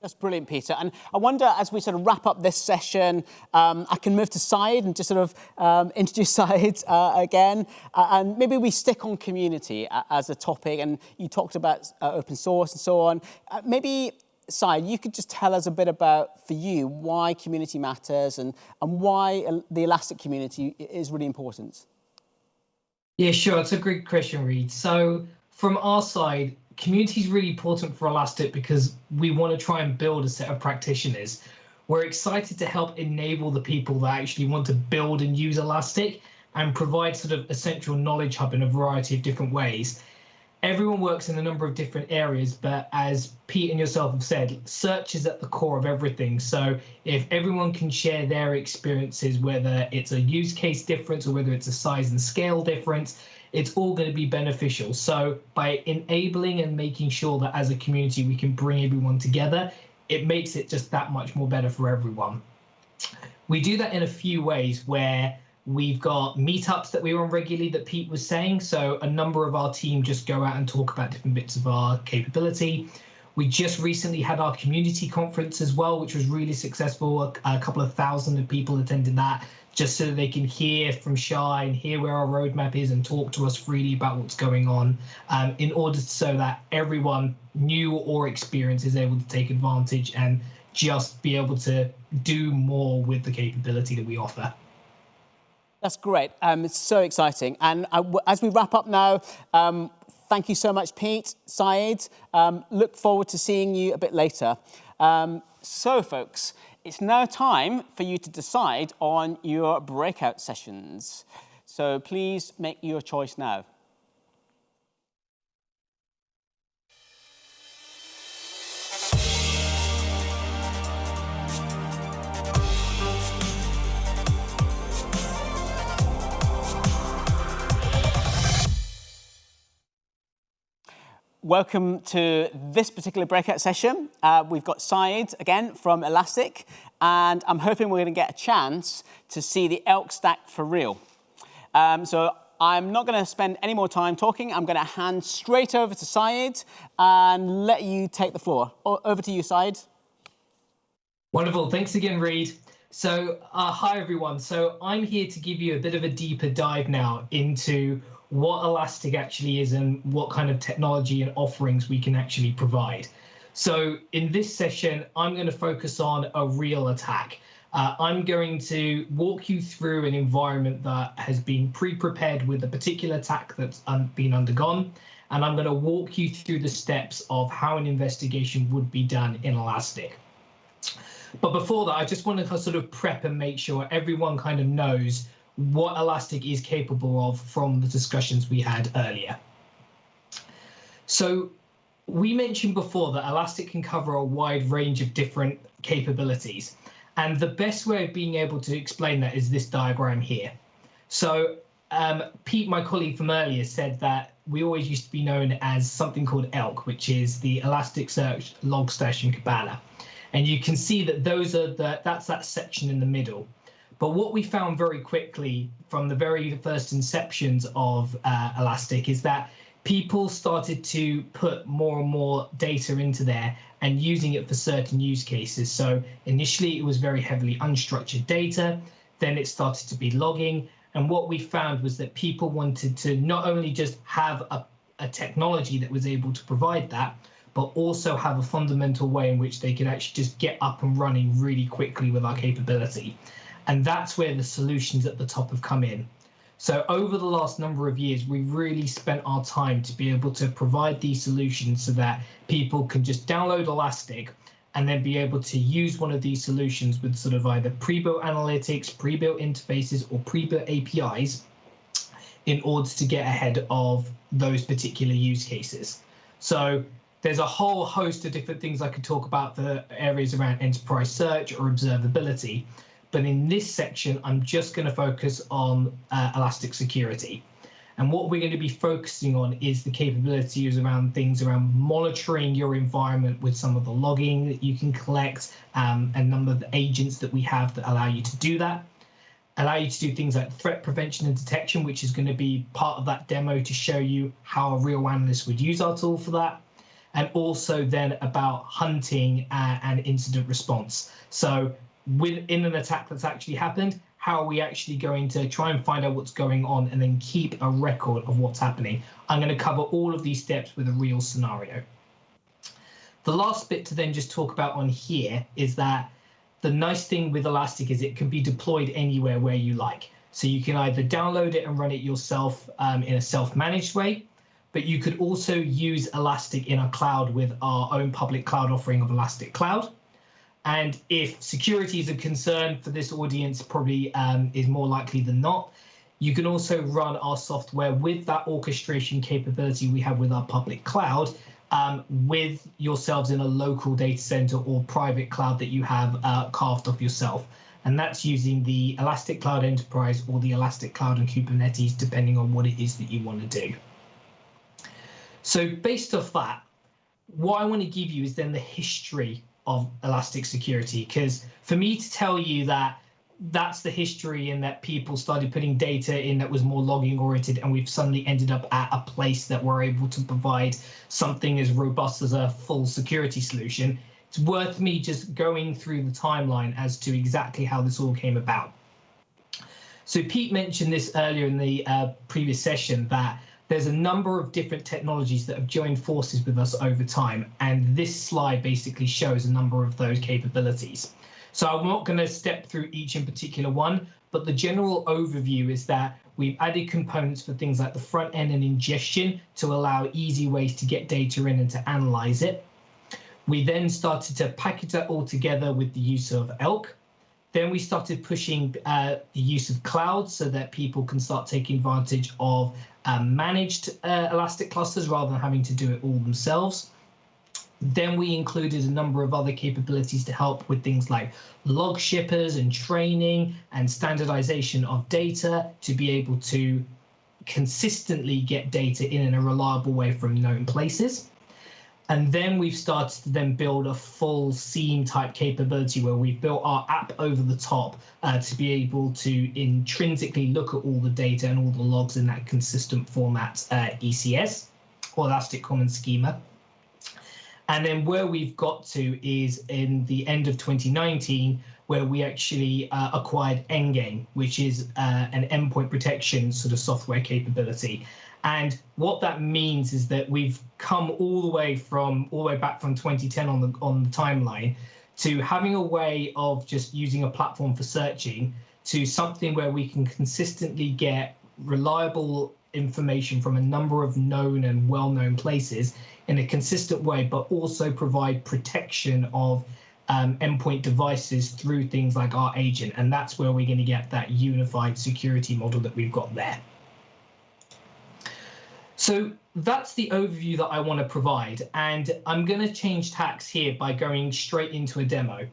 That's brilliant, Peter. And I wonder, as we sort of wrap up this session, I can move to Syed and just sort of introduce Syed again. And maybe we stick on community as a topic. And you talked about open source and so on. Maybe, Syed, you could just tell us a bit about, for you, why community matters and why the Elastic community is really important. Yeah, sure. It's a great question, Reid. So from our side, community is really important for Elastic because we want to try and build a set of practitioners. We're excited to help enable the people that actually want to build and use Elastic and provide sort of a central knowledge hub in a variety of different ways. Everyone works in a number of different areas, but as Pete and yourself have said, search is at the core of everything. So if everyone can share their experiences, whether it's a use case difference or whether it's a size and scale difference, it's all going to be beneficial. So by enabling and making sure that as a community we can bring everyone together, it makes it just that much more better for everyone. We do that in a few ways, where we've got meetups that we run regularly that Pete was saying. So a number of our team just go out and talk about different bits of our capability. We just recently had our community conference as well, which was really successful. A couple of thousand of people attended that, just so that they can hear from Shai and hear where our roadmap is and talk to us freely about what's going on, in order so that everyone, new or experienced, is able to take advantage and just be able to do more with the capability that we offer. That's great. It's so exciting. And as we wrap up now, thank you so much, Pete, Syed. Look forward to seeing you a bit later. So, folks, it's now time for you to decide on your breakout sessions. So please make your choice now. Welcome to this particular breakout session. We've got Syed again from Elastic, and I'm hoping we're going to get a chance to see the elk stack for real. So I'm not going to spend any more time talking. I'm going to hand straight over to Syed and let you take the floor. Over to you, Syed. Wonderful. Thanks again, Reid. So hi, everyone. So I'm here to give you a bit of a deeper dive now into what Elastic actually is and what kind of technology and offerings we can actually provide. So in this session, I'm going to focus on a real attack. I'm going to walk you through an environment that has been pre-prepared with a particular attack that's been undergone, and I'm going to walk you through the steps of how an investigation would be done in Elastic. But before that, I just want to sort of prep and make sure everyone kind of knows what Elastic is capable of from the discussions we had earlier. So we mentioned before that Elastic can cover a wide range of different capabilities. And the best way of being able to explain that is this diagram here. So Pete, my colleague from earlier, said that we always used to be known as something called ELK, which is the Elasticsearch, Logstash, and Kibana. And you can see that that's that section in the middle. But what we found very quickly from the very first inceptions of Elastic is that people started to put more and more data into there and using it for certain use cases. So initially it was very heavily unstructured data, then it started to be logging. And what we found was that people wanted to not only just have a technology that was able to provide that, but also have a fundamental way in which they could actually just get up and running really quickly with our capability. And that's where the solutions at the top have come in. So over the last number of years, we really spent our time to be able to provide these solutions so that people can just download Elastic and then be able to use one of these solutions with sort of either pre-built analytics, pre-built interfaces, or pre-built APIs in order to get ahead of those particular use cases. So there's a whole host of different things I could talk about for areas around enterprise search or observability. But in this section, I'm just going to focus on Elastic Security. And what we're going to be focusing on is the capabilities around things around monitoring your environment with some of the logging that you can collect, a number of the agents that we have that allow you to do that, allow you to do things like threat prevention and detection, which is going to be part of that demo to show you how a real analyst would use our tool for that. And also then about hunting and incident response. So within an attack that's actually happened, how are we actually going to try and find out what's going on and then keep a record of what's happening? I'm going to cover all of these steps with a real scenario. The last bit to then just talk about on here is that the nice thing with Elastic is it can be deployed anywhere where you like. So you can either download it and run it yourself in a self-managed way, but you could also use Elastic in a cloud with our own public cloud offering of Elastic Cloud. And if security is a concern for this audience, probably is more likely than not, you can also run our software with that orchestration capability we have with our public cloud with yourselves in a local data center or private cloud that you have carved off yourself. And that's using the Elastic Cloud Enterprise or the Elastic Cloud and Kubernetes, depending on what it is that you want to do. So based off that, what I want to give you is then the history of Elastic Security, because for me to tell you that that's the history and that people started putting data in that was more logging oriented and we've suddenly ended up at a place that we're able to provide something as robust as a full security solution, it's worth me just going through the timeline as to exactly how this all came about. So Pete mentioned this earlier in the previous session that there's a number of different technologies that have joined forces with us over time, and this slide basically shows a number of those capabilities. So I'm not going to step through each in particular one, but the general overview is that we've added components for things like the front end and ingestion to allow easy ways to get data in and to analyze it. We then started to package that all together with the use of ELK. Then we started pushing the use of cloud so that people can start taking advantage of managed Elastic clusters rather than having to do it all themselves. Then we included a number of other capabilities to help with things like log shippers and training and standardization of data to be able to consistently get data in a reliable way from known places. And then we've started to then build a full SIEM type capability where we've built our app over the top to be able to intrinsically look at all the data and all the logs in that consistent format, ECS, or Elastic Common Schema. And then where we've got to is in the end of 2019, where we actually acquired Endgame, which is an endpoint protection sort of software capability. And what that means is that we've come all the way back from 2010 on the timeline to having a way of just using a platform for searching to something where we can consistently get reliable information from a number of known and well-known places in a consistent way, but also provide protection of endpoint devices through things like our agent, and that's where we're going to get that unified security model that we've got there. So that's the overview that I want to provide, and I'm going to change tacks here by going straight into a demo.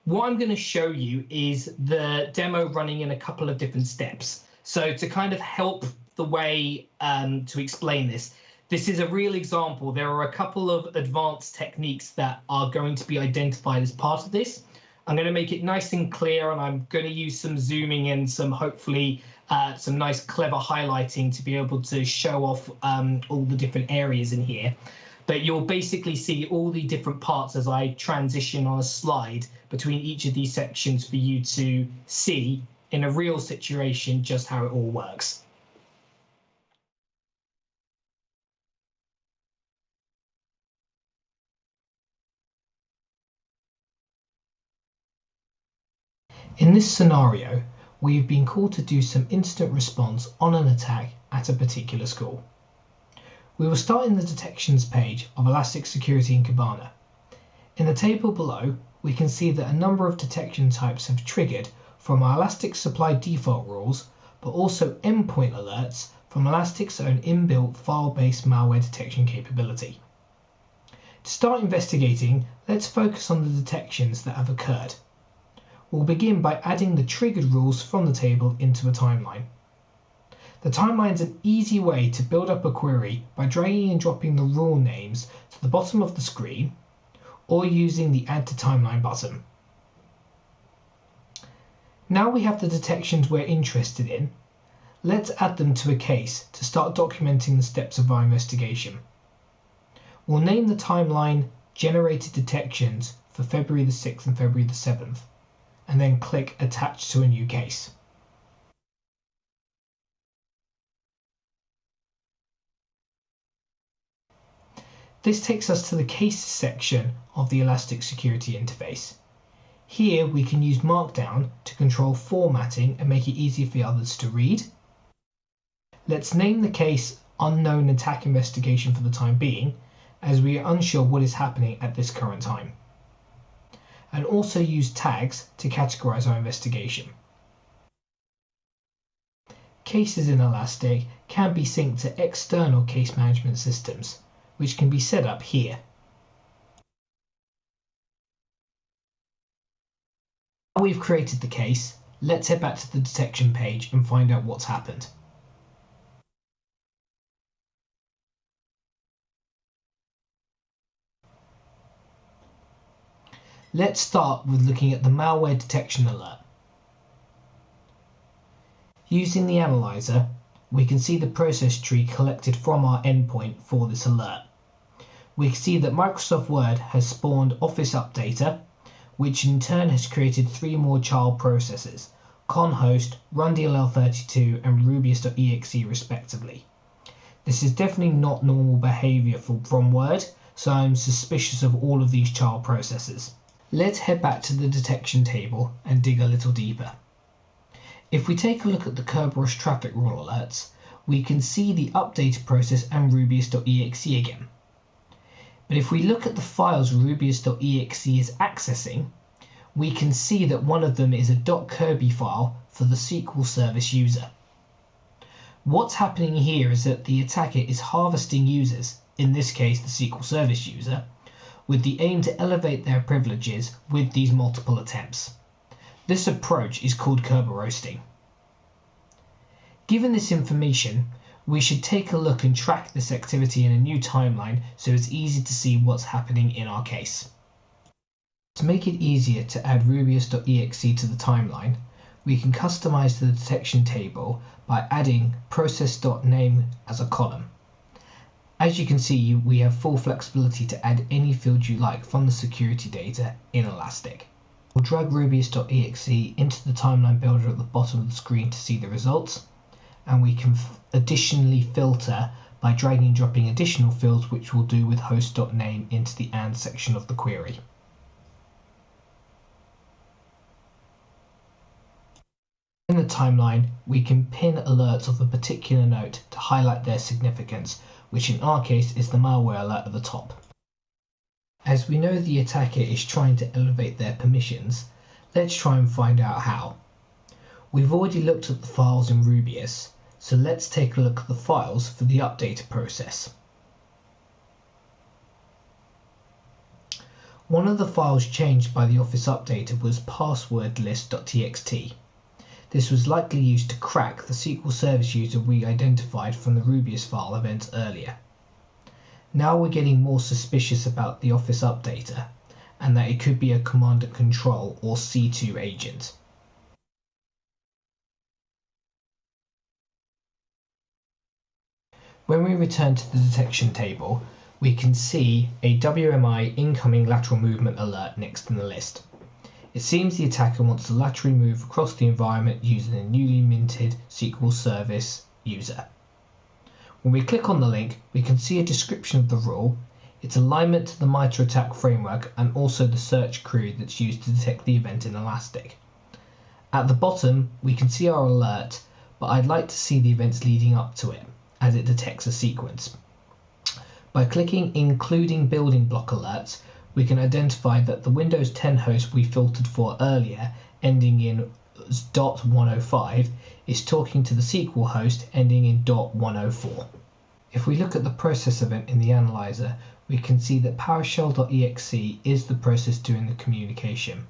What I'm going to show you is the demo running in a couple of different steps. So to kind of help the way to explain this, this is a real example. There are a couple of advanced techniques that are going to be identified as part of this. I'm going to make it nice and clear, and I'm going to use some zooming and some hopefully some nice clever highlighting to be able to show off all the different areas in here. But you'll basically see all the different parts as I transition on a slide between each of these sections for you to see in a real situation just how it all works. In this scenario, we've been called to do some instant response on an attack at a particular school. We will start in the detections page of Elastic Security in Kibana. In the table below, we can see that a number of detection types have triggered from our Elastic Supply default rules, but also endpoint alerts from Elastic's own inbuilt file-based malware detection capability. To start investigating, let's focus on the detections that have occurred. We'll begin by adding the triggered rules from the table into a timeline. The timeline is an easy way to build up a query by dragging and dropping the rule names to the bottom of the screen or using the Add to Timeline button. Now we have the detections we're interested in, let's add them to a case to start documenting the steps of our investigation. We'll name the timeline Generated Detections for February the 6th and February the 7th, and then click Attach to a new case. This takes us to the Cases section of the Elastic Security interface. Here we can use Markdown to control formatting and make it easier for others to read. Let's name the case Unknown Attack Investigation for the time being, as we are unsure what is happening at this current time. And also use tags to categorize our investigation. Cases in Elastic can be synced to external case management systems, which can be set up here. Now we've created the case, let's head back to the detection page and find out what's happened. Let's start with looking at the malware detection alert. Using the analyzer, we can see the process tree collected from our endpoint for this alert. We can see that Microsoft Word has spawned Office Updater, which in turn has created 3 more child processes, conhost, rundll32 and rubius.exe respectively. This is definitely not normal behavior from Word, so I'm suspicious of all of these child processes. Let's head back to the detection table and dig a little deeper. If we take a look at the Kerberos traffic rule alerts, we can see the updated process and rubius.exe again. But if we look at the files rubius.exe is accessing, we can see that one of them is a .kirby file for the SQL service user. What's happening here is that the attacker is harvesting users, in this case the SQL service user, with the aim to elevate their privileges with these multiple attempts. This approach is called Kerberosing. Given this information, we should take a look and track this activity in a new timeline so it's easy to see what's happening in our case. To make it easier to add rubius.exe to the timeline, we can customize the detection table by adding process.name as a column. As you can see, we have full flexibility to add any field you like from the security data in Elastic. We'll drag rubius.exe into the timeline builder at the bottom of the screen to see the results, and we can additionally filter by dragging and dropping additional fields, which we'll do with host.name into the AND section of the query. In the timeline, we can pin alerts of a particular note to highlight their significance, which in our case is the malware alert at the top. As we know the attacker is trying to elevate their permissions, let's try and find out how. We've already looked at the files in Rubius, so let's take a look at the files for the update process. One of the files changed by the Office updater was passwordlist.txt. This was likely used to crack the SQL Service user we identified from the Rubius file events earlier. Now we're getting more suspicious about the Office updater, and that it could be a command and control or C2 agent. When we return to the detection table, we can see a WMI incoming lateral movement alert next in the list. It seems the attacker wants to laterally move across the environment using a newly minted SQL Service user. When we click on the link, we can see a description of the rule, its alignment to the MITRE ATT&CK framework, and also the search query that's used to detect the event in Elastic. At the bottom, we can see our alert, but I'd like to see the events leading up to it, as it detects a sequence. By clicking Including Building Block Alerts, we can identify that the Windows 10 host we filtered for earlier, ending in .105, is talking to the SQL host ending in .104. If we look at the process event in the analyzer, we can see that PowerShell.exe is the process doing the communication.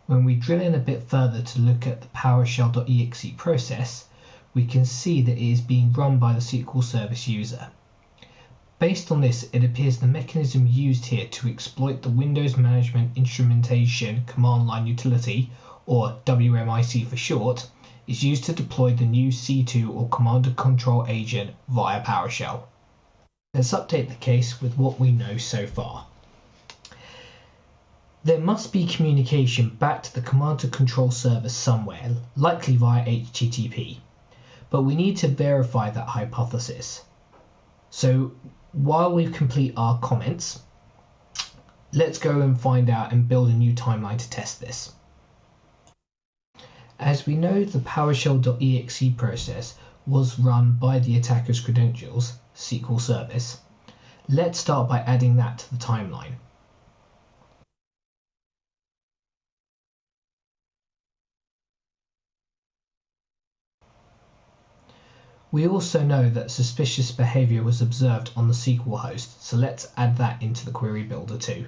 When we drill in a bit further to look at the PowerShell.exe process, we can see that it is being run by the SQL Service user. Based on this, it appears the mechanism used here to exploit the Windows Management Instrumentation Command Line Utility, or WMIC for short, is used to deploy the new C2 or Command and Control agent via PowerShell. Let's update the case with what we know so far. There must be communication back to the Command and Control server somewhere, likely via HTTP, but we need to verify that hypothesis. So while we complete our comments, let's go and find out and build a new timeline to test this. As we know, the PowerShell.exe process was run by the attacker's credentials, SQL Service. Let's start by adding that to the timeline. We also know that suspicious behavior was observed on the SQL host, so let's add that into the query builder too.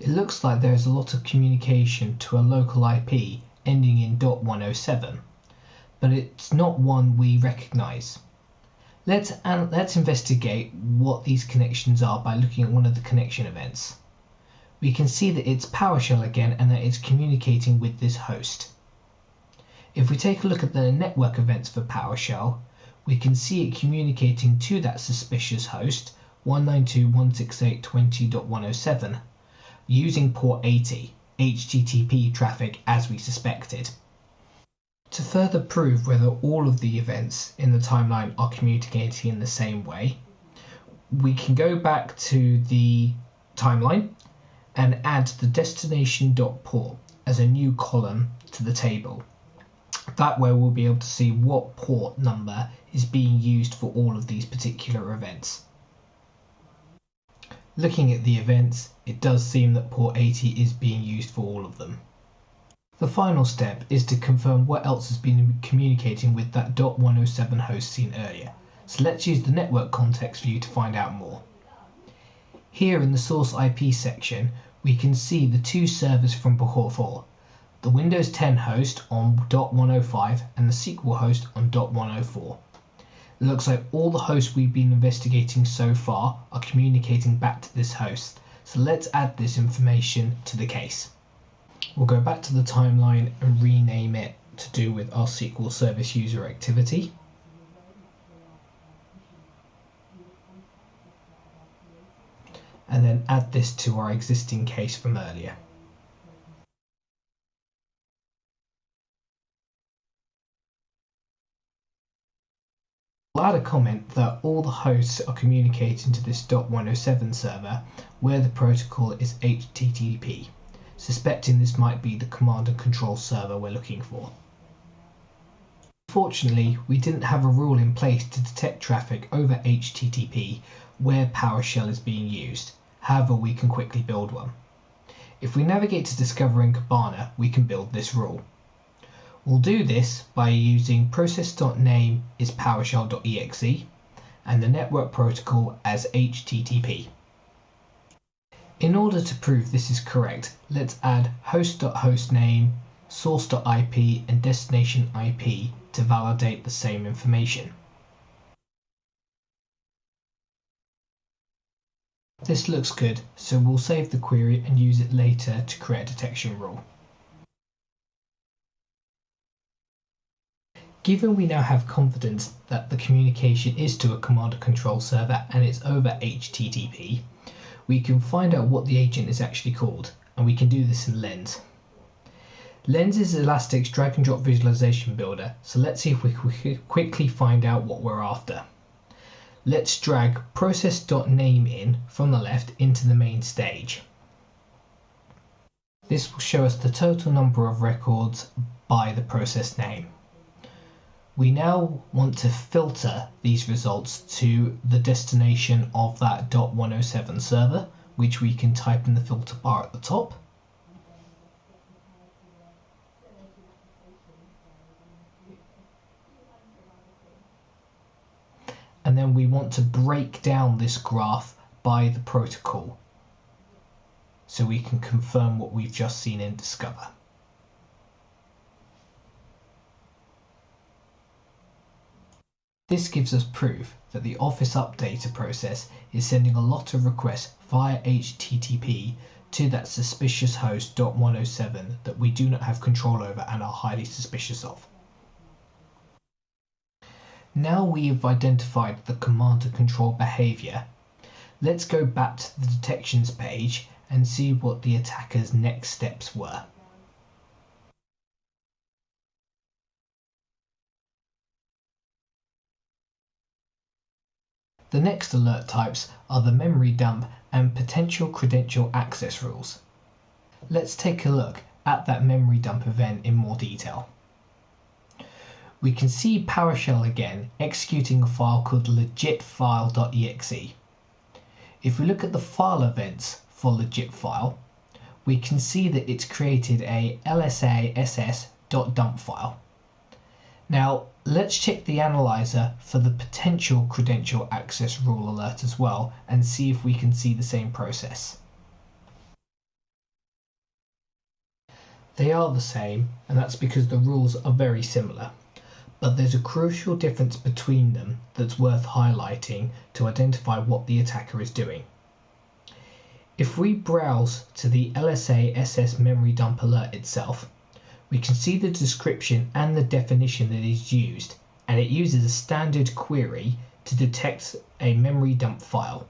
It looks like there is a lot of communication to a local IP ending in .107, but it's not one we recognize. Let's investigate what these connections are by looking at one of the connection events. We can see that it's PowerShell again and that it's communicating with this host. If we take a look at the network events for PowerShell, we can see it communicating to that suspicious host 192.168.20.107 using port 80, HTTP traffic as we suspected. To further prove whether all of the events in the timeline are communicating in the same way, we can go back to the timeline and add the destination.port as a new column to the table. That way we'll be able to see what port number is being used for all of these particular events. Looking at the events, it does seem that port 80 is being used for all of them. The final step is to confirm what else has been communicating with that .107 host seen earlier. So let's use the network context view to find out more. Here in the source IP section, we can see the two servers from before, the Windows 10 host on .105 and the SQL host on .104. It looks like all the hosts we've been investigating so far are communicating back to this host, so let's add this information to the case. We'll go back to the timeline and rename it to do with our SQL Service user activity. And then add this to our existing case from earlier. We'll add a comment that all the hosts are communicating to this .107 server where the protocol is HTTP, suspecting this might be the command and control server we're looking for. Unfortunately, we didn't have a rule in place to detect traffic over HTTP where PowerShell is being used. However, we can quickly build one. If we navigate to Discover in Kibana, we can build this rule. We'll do this by using process.name is PowerShell.exe and the network protocol as HTTP. In order to prove this is correct, let's add host.hostname, source.ip and destination IP to validate the same information. This looks good, so we'll save the query and use it later to create a detection rule. Given we now have confidence that the communication is to a command and control server and it's over HTTP, we can find out what the agent is actually called, and we can do this in Lens. Lens is Elastic's drag and drop visualization builder, so let's see if we can quickly find out what we're after. Let's drag process.name in from the left into the main stage. This will show us the total number of records by the process name. We now want to filter these results to the destination of that .107 server, which we can type in the filter bar at the top. And then we want to break down this graph by the protocol so we can confirm what we've just seen in Discover. This gives us proof that the Office Updater process is sending a lot of requests via HTTP to that suspicious host .107 that we do not have control over and are highly suspicious of. Now we have identified the command and control behavior, let's go back to the detections page and see what the attacker's next steps were. The next alert types are the memory dump and potential credential access rules. Let's take a look at that memory dump event in more detail. We can see PowerShell again executing a file called legitfile.exe. If we look at the file events for legitfile, we can see that it's created a lsass.dump file. Now let's check the analyzer for the potential credential access rule alert as well and see if we can see the same process. They are the same, and that's because the rules are very similar. But there's a crucial difference between them that's worth highlighting to identify what the attacker is doing. If we browse to the LSASS memory dump alert itself, we can see the description and the definition that is used, and it uses a standard query to detect a memory dump file.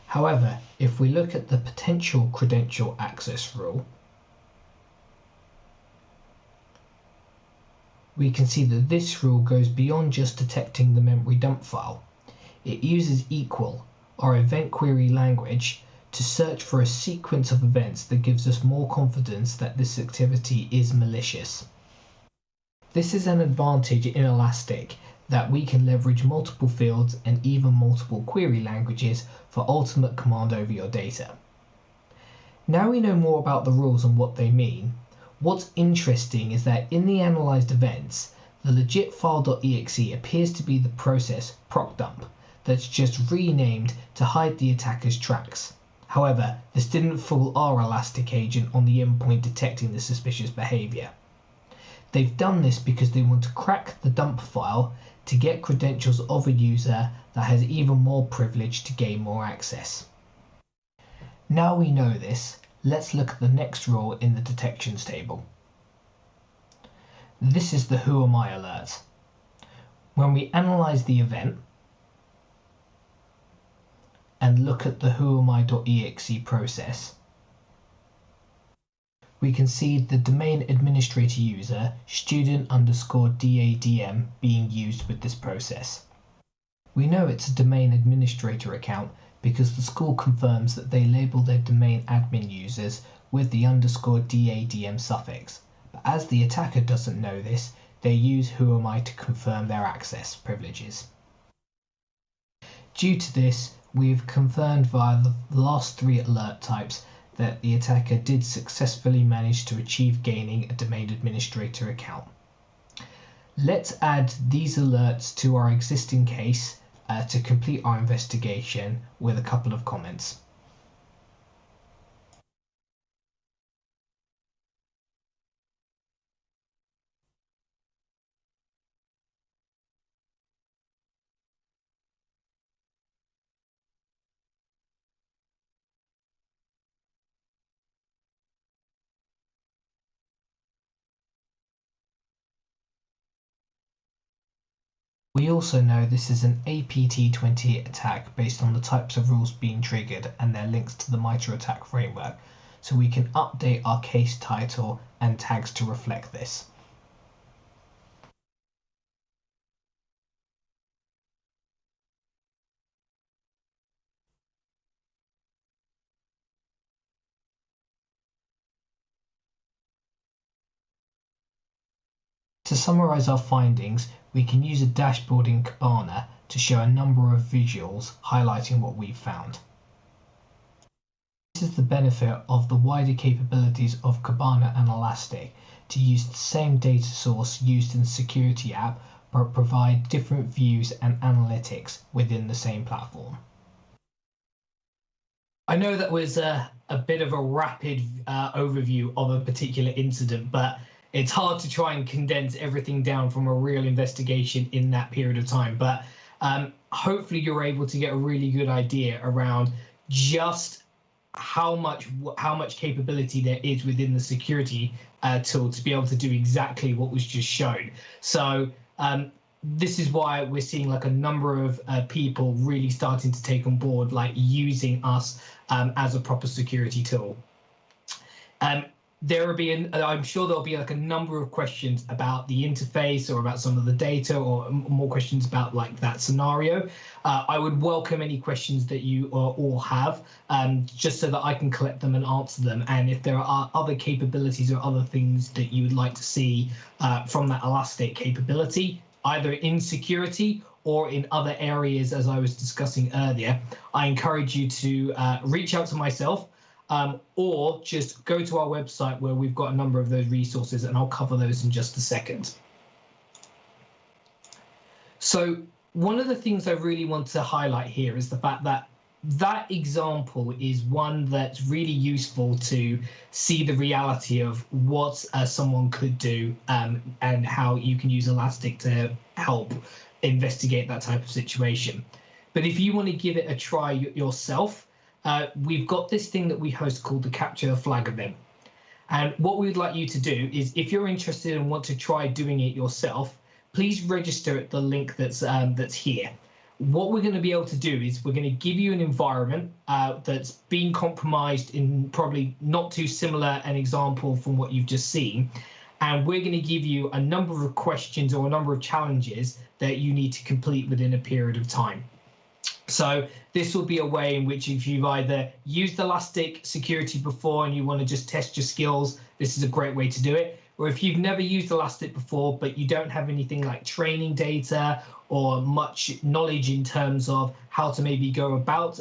However, if we look at the potential credential access rule, we can see that this rule goes beyond just detecting the memory dump file. It uses equal, our event query language, to search for a sequence of events that gives us more confidence that this activity is malicious. This is an advantage in Elastic, that we can leverage multiple fields and even multiple query languages for ultimate command over your data. Now we know more about the rules and what they mean. What's interesting is that in the analysed events, the legitfile.exe appears to be the process procdump that's just renamed to hide the attacker's tracks. However, this didn't fool our Elastic agent on the endpoint detecting the suspicious behaviour. They've done this because they want to crack the dump file to get credentials of a user that has even more privilege to gain more access. Now we know this, let's look at the next rule in the detections table. This is the Who Am I alert. When we analyse the event and look at the whoami.exe process, we can see the domain administrator user student_dadm being used with this process. We know it's a domain administrator account because the school confirms that they label their domain admin users with the _dadm suffix. But as the attacker doesn't know this, they use Who Am I to confirm their access privileges. Due to this, we've confirmed via the last 3 alert types that the attacker did successfully manage to achieve gaining a domain administrator account. Let's add these alerts to our existing case to complete our investigation with a couple of comments. We also know this is an APT20 attack based on the types of rules being triggered and their links to the MITRE attack framework, so we can update our case title and tags to reflect this. To summarize our findings, we can use a dashboard in Kibana to show a number of visuals highlighting what we've found. This is the benefit of the wider capabilities of Kibana and Elastic to use the same data source used in the security app, but provide different views and analytics within the same platform. I know that was a bit of a rapid overview of a particular incident, but it's hard to try and condense everything down from a real investigation in that period of time. But hopefully you're able to get a really good idea around just how much capability there is within the security tool to be able to do exactly what was just shown. So this is why we're seeing like a number of people really starting to take on board, like using us as a proper security tool. I'm sure there'll be like a number of questions about the interface or about some of the data, or more questions about like that scenario. I would welcome any questions that you all have, just so that I can collect them and answer them. And if there are other capabilities or other things that you would like to see from that Elastic capability, either in security or in other areas, as I was discussing earlier, I encourage you to reach out to myself. Or just go to our website where we've got a number of those resources, and I'll cover those in just a second. So one of the things I really want to highlight here is the fact that that example is one that's really useful to see the reality of what someone could do and how you can use Elastic to help investigate that type of situation. But if you want to give it a try yourself, we've got this thing that we host called the Capture the Flag event. And what we would like you to do is, if you're interested and want to try doing it yourself, please register at the link that's here. What we're going to be able to do is we're going to give you an environment that's been compromised in probably not too similar an example from what you've just seen. And we're going to give you a number of questions or a number of challenges that you need to complete within a period of time. So this will be a way in which, if you've either used Elastic security before and you want to just test your skills, this is a great way to do it. Or if you've never used Elastic before, but you don't have anything like training data or much knowledge in terms of how to maybe go about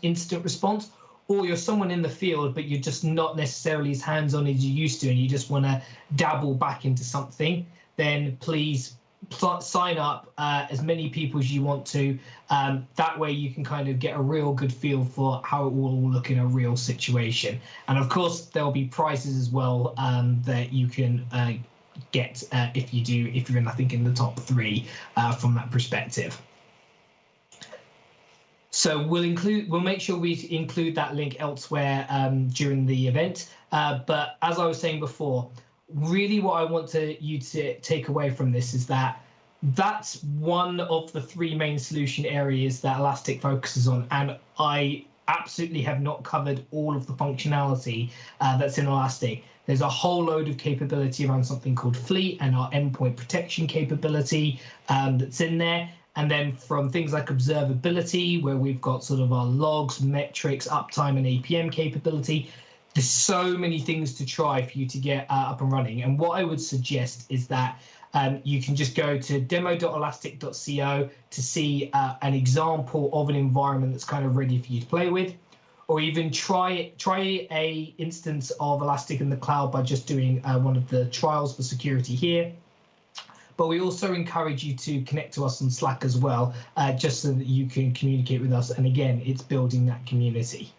incident response, or you're someone in the field, but you're just not necessarily as hands-on as you used to, and you just want to dabble back into something, then please sign up as many people as you want to. That way you can kind of get a real good feel for how it will all look in a real situation. And of course, there'll be prizes as well that you can get if you're in, I think, in the top 3 from that perspective. So we'll make sure we include that link elsewhere during the event. But as I was saying before, really what I want you to take away from this is that that's one of the 3 main solution areas that Elastic focuses on. And I absolutely have not covered all of the functionality that's in Elastic. There's a whole load of capability around something called Fleet and our endpoint protection capability that's in there. And then from things like observability, where we've got sort of our logs, metrics, uptime, and APM capability. There's so many things to try for you to get up and running. And what I would suggest is that you can just go to demo.elastic.co to see an example of an environment that's kind of ready for you to play with, or even try a instance of Elastic in the cloud by just doing one of the trials for security here. But we also encourage you to connect to us on Slack as well, just so that you can communicate with us. And again, it's building that community.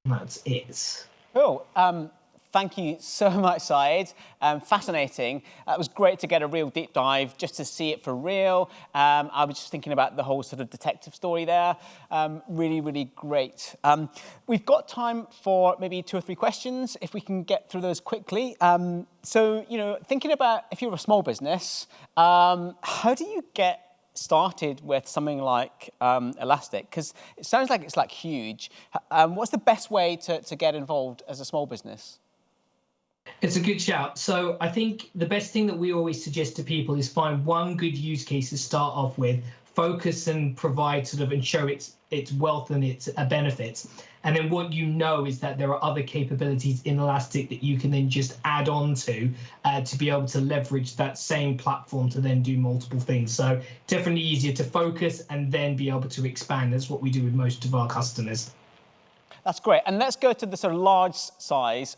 That's it. Cool. Thank you so much, Syed. Fascinating. It was great to get a real deep dive just to see it for real. I was just thinking about the whole sort of detective story there. Really, really great. We've got time for maybe 2 or 3 questions, if we can get through those quickly. So, thinking about if you're a small business, how do you get started with something like Elastic? Because it sounds like it's like huge. What's the best way to get involved as a small business? It's a good shout. So I think the best thing that we always suggest to people is find one good use case to start off with, focus and provide sort of and show its wealth and its benefits. And then what you know is that there are other capabilities in Elastic that you can then just add on to be able to leverage that same platform to then do multiple things. So definitely easier to focus and then be able to expand. That's what we do with most of our customers. That's great. And let's go to the sort of large size.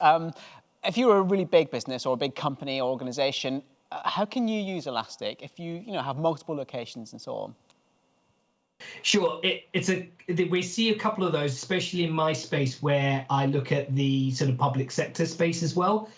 If you're a really big business or a big company or organization, how can you use Elastic if you have multiple locations and so on? Sure, we see a couple of those, especially in my space where I look at the sort of public sector space as well.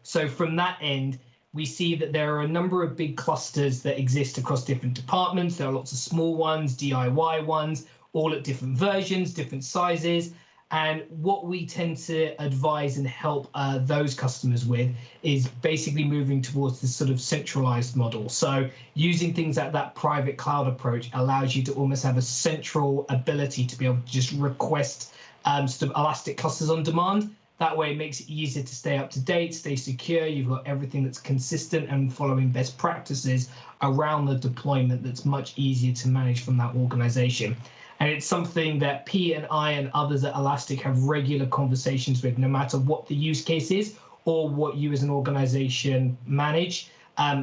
So from that end, we see that there are a number of big clusters that exist across different departments. There are lots of small ones, DIY ones, all at different versions, different sizes. And what we tend to advise and help those customers with is basically moving towards this sort of centralized model. So using things like that private cloud approach allows you to almost have a central ability to be able to just request sort of Elastic clusters on demand. That way it makes it easier to stay up to date, stay secure. You've got everything that's consistent and following best practices around the deployment that's much easier to manage from that organization. And it's something that Pete and I and others at Elastic have regular conversations with, no matter what the use case is or what you as an organization manage.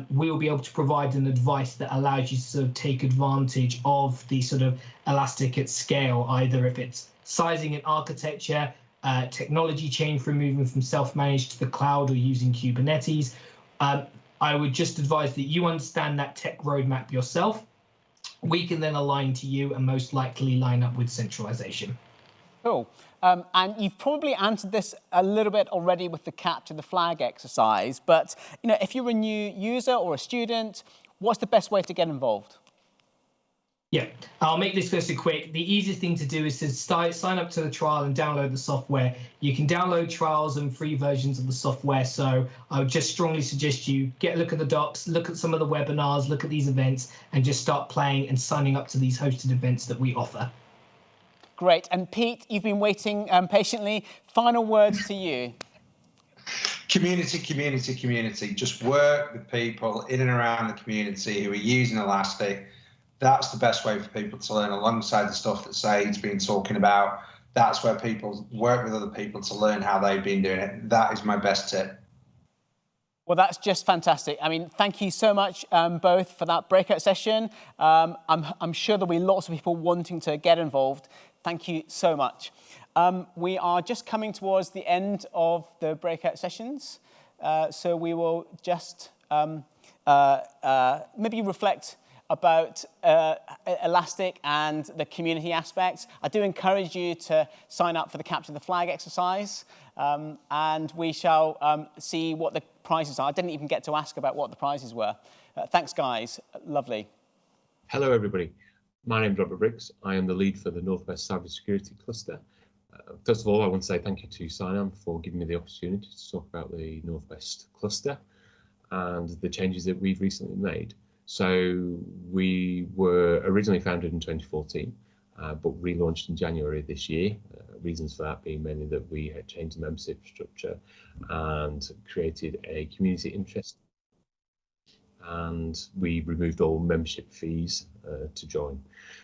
We will be able to provide an advice that allows you to sort of take advantage of the sort of Elastic at scale, either if it's sizing and architecture, technology change from moving from self-managed to the cloud or using Kubernetes. I would just advise that you understand that tech roadmap yourself. We can then align to you and most likely line up with centralization. Cool. And you've probably answered this a little bit already with the capture the flag exercise, but if you're a new user or a student, what's the best way to get involved? Yeah, I'll make this first quick. The easiest thing to do is to sign up to the trial and download the software. You can download trials and free versions of the software. So I would just strongly suggest you get a look at the docs, look at some of the webinars, look at these events, and just start playing and signing up to these hosted events that we offer. Great. And Pete, you've been waiting patiently. Final words to you. Community, community, community. Just work with people in and around the community who are using Elastic. That's the best way for people to learn alongside the stuff that Said's been talking about. That's where people work with other people to learn how they've been doing it. That is my best tip. Well, that's just fantastic. I mean, thank you so much both for that breakout session. I'm sure there'll be lots of people wanting to get involved. Thank you so much. We are just coming towards the end of the breakout sessions. So we will just maybe reflect about Elastic and the community aspects. I do encourage you to sign up for the Capture the Flag exercise, and we shall see what the prizes are. I didn't even get to ask about what the prizes were. Thanks, guys. Lovely. Hello, everybody. My name's Robert Briggs. I am the lead for the Northwest Cybersecurity Cluster. First of all, I want to say thank you to CyNam for giving me the opportunity to talk about the Northwest Cluster and the changes that we've recently made. So we were originally founded in 2014, but relaunched in January this year. Reasons for that being mainly that we had changed the membership structure and created a community interest. and we removed all membership fees to join.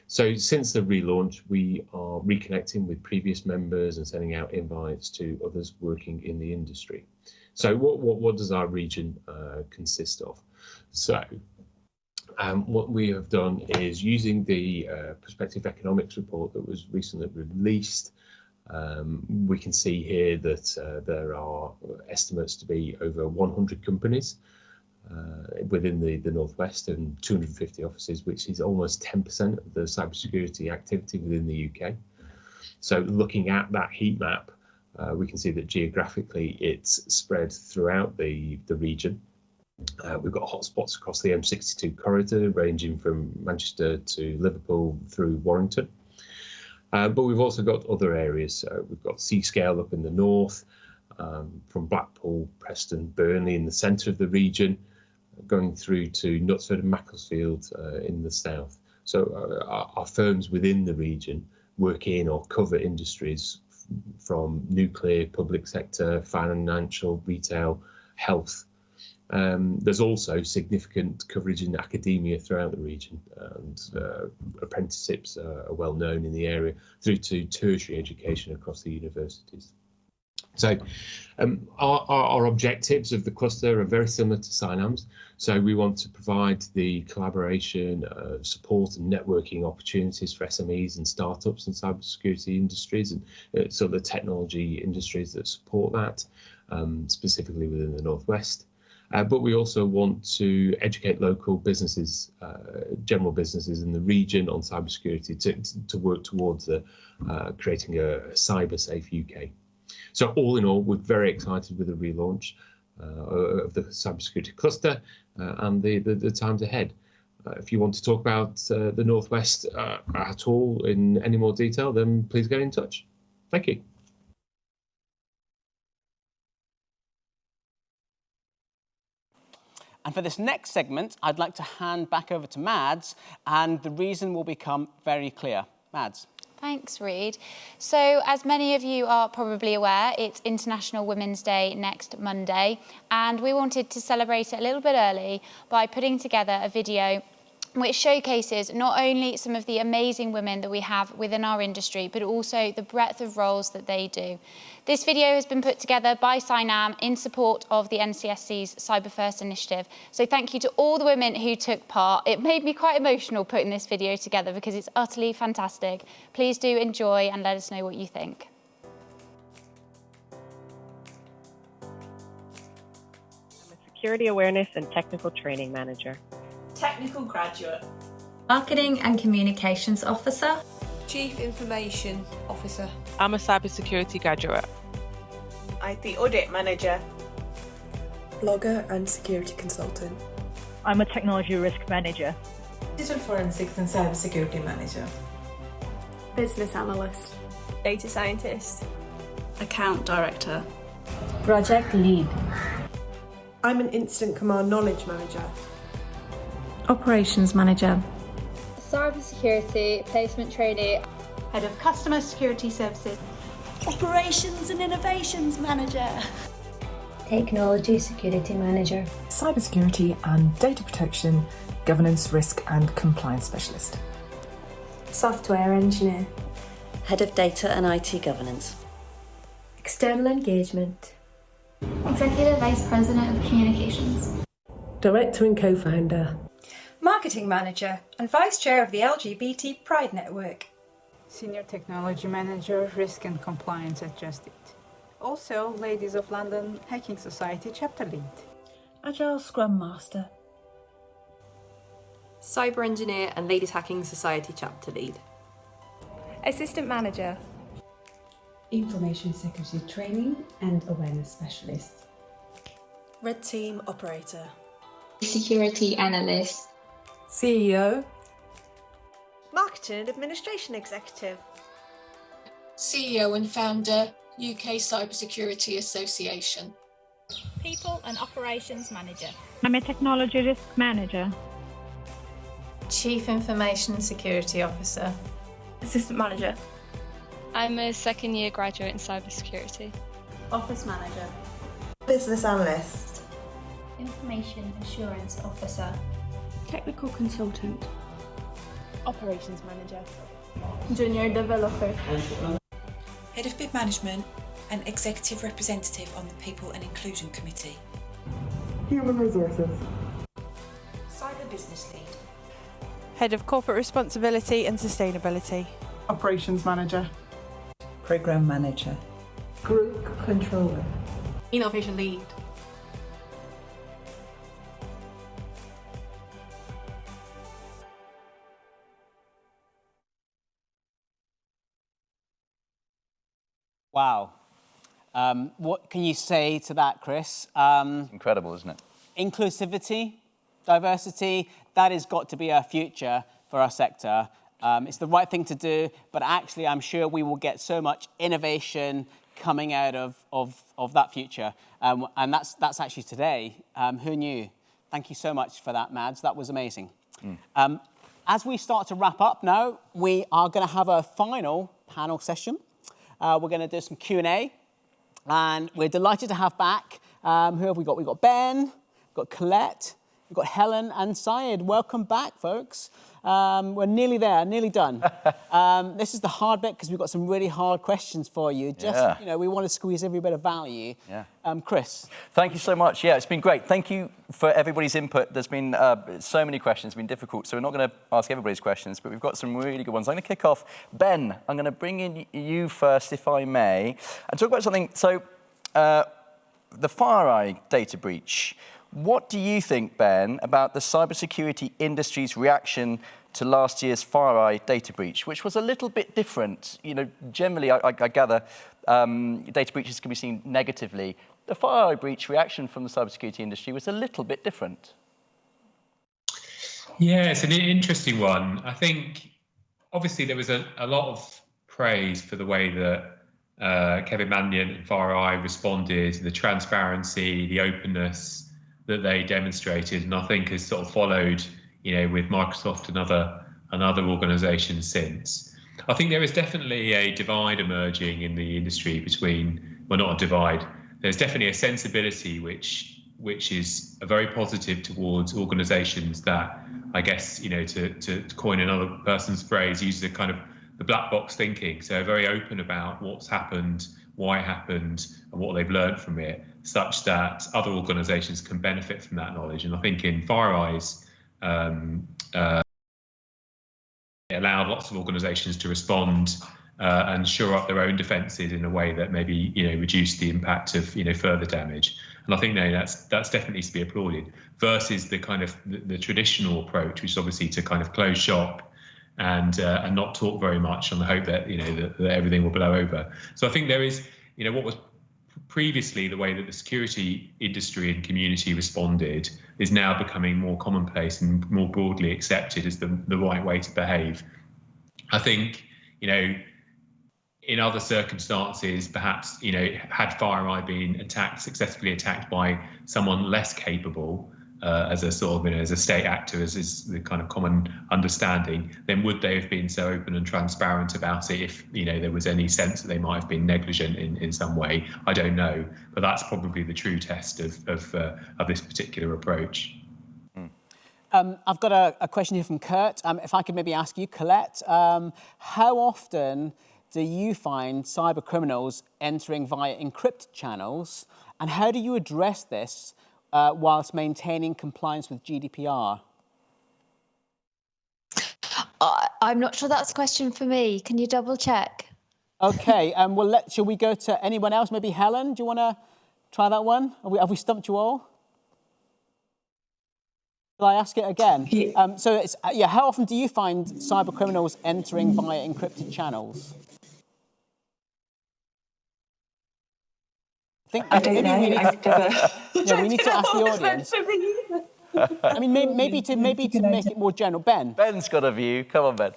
So since the relaunch, we are reconnecting with previous members and sending out invites to others working in the industry. So what does our region consist of? So what we have done is, using the prospective economics report that was recently released, we can see here that there are estimates to be over 100 companies within the Northwest and 250 offices, which is almost 10% of the cybersecurity activity within the UK. So looking at that heat map, we can see that geographically it's spread throughout the region. We've got hotspots across the M62 corridor, ranging from Manchester to Liverpool through Warrington. But we've also got other areas. We've got Seascale up in the north, from Blackpool, Preston, Burnley in the centre of the region, going through to Knutsford and Macclesfield in the south. So our firms within the region work in or cover industries from nuclear, public sector, financial, retail, health. There's also significant coverage in academia throughout the region, and apprenticeships are well known in the area, through to tertiary education across the universities. So our objectives of the cluster are very similar to CyNam's. So we want to provide the collaboration, support and networking opportunities for SMEs and startups in cybersecurity industries, and so the technology industries that support that, specifically within the Northwest. But we also want to educate local businesses, general businesses in the region, on cybersecurity to work towards creating a cyber-safe UK. So all in all, we're very excited with the relaunch of the cybersecurity cluster and the times ahead. If you want to talk about the Northwest at all in any more detail, then please get in touch. Thank you. And for this next segment, I'd like to hand back over to Mads, and the reason will become very clear. Mads. Thanks, Reid. So, as many of you are probably aware, it's International Women's Day next Monday, and we wanted to celebrate it a little bit early by putting together a video which showcases not only some of the amazing women that we have within our industry, but also the breadth of roles that they do. This video has been put together by CyNam in support of the NCSC's Cyber First initiative. So thank you to all the women who took part. It made me quite emotional putting this video together because it's utterly fantastic. Please do enjoy and let us know what you think. I'm a Security Awareness and Technical Training Manager. Technical Graduate. Marketing and Communications Officer. Chief Information Officer. I'm a Cybersecurity Graduate. IT Audit Manager. Blogger and Security Consultant. I'm a Technology Risk Manager. Digital Forensics and Cybersecurity Manager. Business Analyst. Data Scientist. Account Director. Project Lead. I'm an Incident Command Knowledge Manager. Operations Manager. Cybersecurity Placement Trainee. Head of Customer Security Services. Operations and Innovations Manager. Technology Security Manager. Cybersecurity and Data Protection, Governance, Risk and Compliance Specialist. Software Engineer. Head of Data and IT Governance. External Engagement. Executive Vice President of Communications. Director and Co-founder. Marketing Manager and Vice Chair of the LGBT Pride Network. Senior Technology Manager, Risk and Compliance at Just Eat. Also, Ladies of London Hacking Society Chapter Lead. Agile Scrum Master. Cyber Engineer and Ladies Hacking Society Chapter Lead. Assistant Manager. Information Security Training and Awareness Specialist. Red Team Operator. Security Analyst. CEO. Marketing and Administration Executive. CEO and Founder, UK Cybersecurity Association. People and Operations Manager. I'm a Technology Risk Manager. Chief Information Security Officer. Assistant Manager. I'm a second-year graduate in cybersecurity. Office Manager. Business Analyst. Information Assurance Officer. Technical Consultant. Operations Manager. Junior Developer. Head of Bid Management and Executive Representative on the People and Inclusion Committee. Human Resources. Cyber Business Lead. Head of Corporate Responsibility and Sustainability. Operations Manager. Program Manager. Group Controller. Innovation Lead. Wow. What can you say to that, Chris? Incredible, isn't it? Inclusivity, diversity, that has got to be our future for our sector. It's the right thing to do, but actually I'm sure we will get so much innovation coming out of that future. And that's actually today. Who knew? Thank you so much for that, Mads. That was amazing. As we start to wrap up now, we are going to have a final panel session. We're going to do some Q&A. And we're delighted to have back, who have we got? We've got Ben, we've got Colette, we've got Helen and Syed. Welcome back, folks. We're nearly there, nearly done. This is the hard bit because we've got some really hard questions for you. Just, we want to squeeze every bit of value. Chris. Thank you so much. Yeah, it's been great. Thank you for everybody's input. There's been so many questions. It's been difficult, so we're not going to ask everybody's questions, but we've got some really good ones. I'm going to kick off. Ben, I'm going to bring in you first, if I may, and talk about something. So, the FireEye data breach. What do you think, Ben, about the cybersecurity industry's reaction to last year's FireEye data breach, which was a little bit different? Generally, I gather data breaches can be seen negatively. The FireEye breach reaction from the cybersecurity industry was a little bit different. Yeah, it's an interesting one. I think, obviously, there was a lot of praise for the way that Kevin Mannion and FireEye responded, the transparency, the openness that they demonstrated, and I think has sort of followed, with Microsoft and other organisations since. I think there is definitely a divide emerging in the industry between, well, not a divide. There's definitely a sensibility which is very positive towards organisations that, I guess, to coin another person's phrase, use the kind of the black box thinking. So very open about what's happened, why it happened, and what they've learned from it, such that other organisations can benefit from that knowledge. And I think in FireEye's, it allowed lots of organisations to respond and shore up their own defences in a way that maybe reduced the impact of further damage. And I think that's definitely to be applauded. Versus the kind of the traditional approach, which is obviously to kind of close shop and not talk very much on the hope that that everything will blow over. So I think there is what was previously the way that the security industry and community responded is now becoming more commonplace and more broadly accepted as the right way to behave. I think, in other circumstances, perhaps, had FireEye been successfully attacked by someone less capable, as a sort of, as a state actor, as is the kind of common understanding, then would they have been so open and transparent about it if, there was any sense that they might have been negligent in some way? I don't know, but that's probably the true test of this particular approach. I've got a question here from Kurt. If I could maybe ask you, Colette, how often do you find cyber criminals entering via encrypted channels, and how do you address this whilst maintaining compliance with GDPR? I'm not sure that's a question for me. Can you double check? Okay, shall we go to anyone else? Maybe Helen, do you want to try that one? Have we stumped you all? Shall I ask it again? Yeah. So it's, how often do you find cyber criminals entering via encrypted channels? I don't know. We need to ask the audience. I mean, maybe to make it more general. Ben's got a view. Come on, Ben.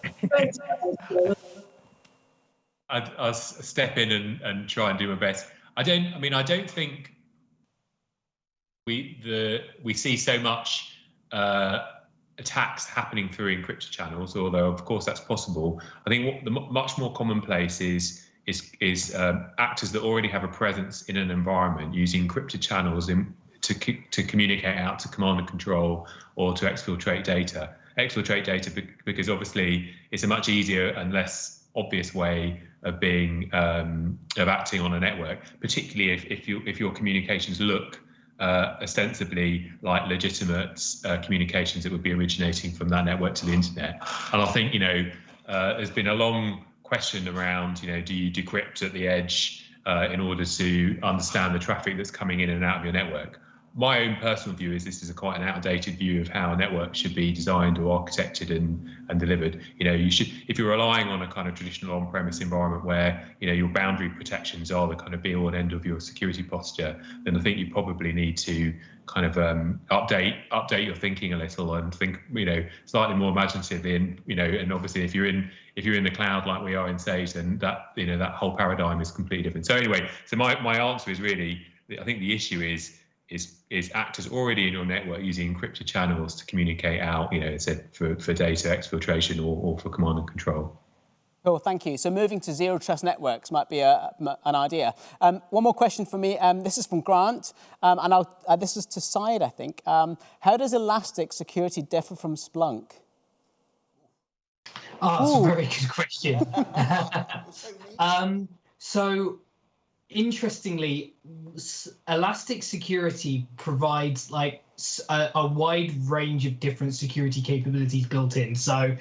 I'll step in and try and do my best. I don't think we see so much attacks happening through encrypted channels, although of course that's possible. I think what the much more commonplace is actors that already have a presence in an environment using encrypted channels to communicate out to command and control or to exfiltrate data. Because obviously it's a much easier and less obvious way of being of acting on a network, particularly if your communications look ostensibly like legitimate communications that would be originating from that network to the internet. And I think there's been a long question around do you decrypt at the edge in order to understand the traffic that's coming in and out of your network. My own personal view is this is quite an outdated view of how a network should be designed or architected and delivered. You should, if you're relying on a kind of traditional on-premise environment where your boundary protections are the kind of be-all and end of your security posture, then I think you probably need to kind of update your thinking a little and think slightly more imaginatively. And obviously if you're in the cloud like we are in Sage, then that that whole paradigm is completely different. So anyway, so my answer is really, I think the issue is actors already in your network using encrypted channels to communicate out, for data exfiltration or for command and control. Cool, thank you. So moving to zero trust networks might be an idea. One more question for me. This is from Grant, and this is to Syed, I think. How does Elastic Security differ from Splunk? Oh, that's a very good question. So, interestingly, Elastic Security provides like a wide range of different security capabilities built in. So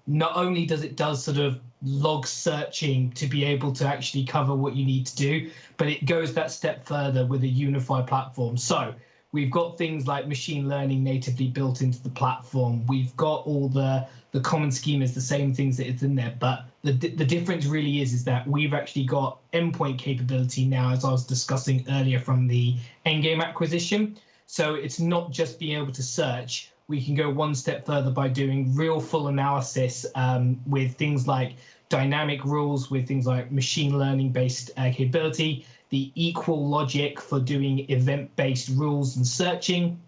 not only does it sort of log searching to be able to actually cover what you need to do, but it goes that step further with a unified platform. So we've got things like machine learning natively built into the platform. We've got all the common schemas, the same things that it's in there, but the difference really is that we've actually got endpoint capability now, as I was discussing earlier from the Endgame acquisition. So it's not just being able to search. We can go one step further by doing real full analysis with things like dynamic rules, with things like machine learning based capability, the equal logic for doing event-based rules and searching.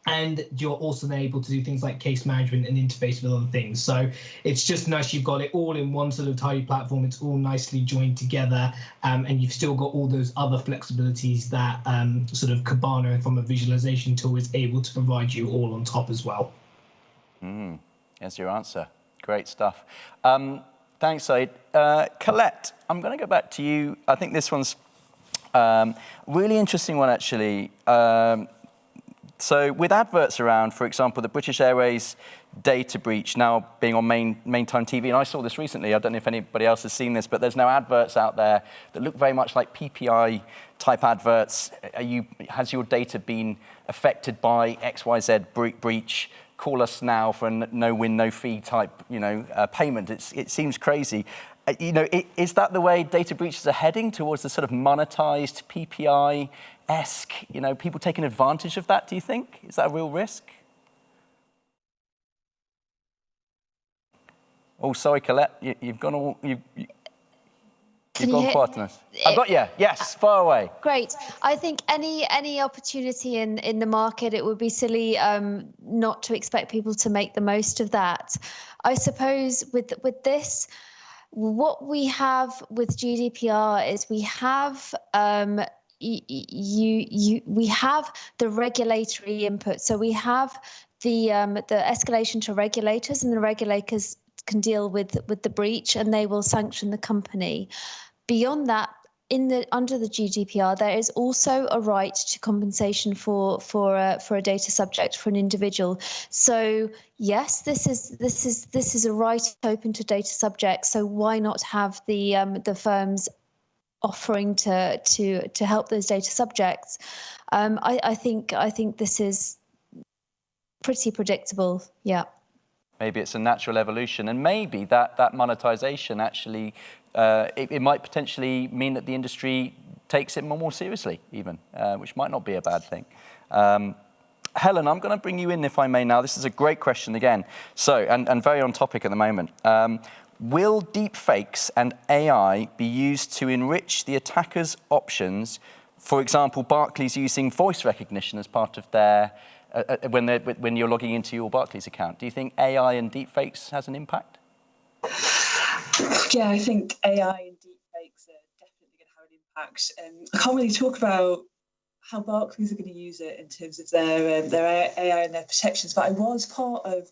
And you're also then able to do things like case management and interface with other things. So it's just nice you've got it all in one sort of tidy platform. It's all nicely joined together, and you've still got all those other flexibilities that sort of Kibana from a visualization tool is able to provide you all on top as well. There's your answer. Great stuff. Thanks, Said. Colette, I'm going to go back to you. I think this one's a really interesting one, actually. So with adverts around, for example, the British Airways data breach now being on main-time TV, and I saw this recently, I don't know if anybody else has seen this, but there's now adverts out there that look very much like PPI-type adverts. Has your data been affected by XYZ breach? Call us now for a no-win, no-fee type, payment. It seems crazy. Is that the way data breaches are heading, towards the sort of monetized PPI-esque, people taking advantage of that, do you think? Is that a real risk? Oh, sorry, Colette, you've gone all... You've gone quiet on us. I've got you. Yes, far away. Great. I think any opportunity in the market, it would be silly not to expect people to make the most of that. I suppose with this, what we have with GDPR is we have we have the regulatory input. So we have the escalation to regulators, and the regulators can deal with the breach, and they will sanction the company. Beyond that, under the GDPR, there is also a right to compensation for a data subject, for an individual. So yes, this is a right open to data subjects. So why not have the firms offering to help those data subjects? I think this is pretty predictable. Yeah. Maybe it's a natural evolution, and maybe that monetization actually. It might potentially mean that the industry takes it more seriously, even, which might not be a bad thing. Helen, I'm going to bring you in, if I may, now. This is a great question again. So, and very on topic at the moment. Will deepfakes and AI be used to enrich the attacker's options? For example, Barclays using voice recognition as part of their when you're logging into your Barclays account. Do you think AI and deepfakes has an impact? Yeah, I think AI and deepfakes are definitely going to have an impact. I can't really talk about how Barclays are going to use it in terms of their AI and their protections, but I was part of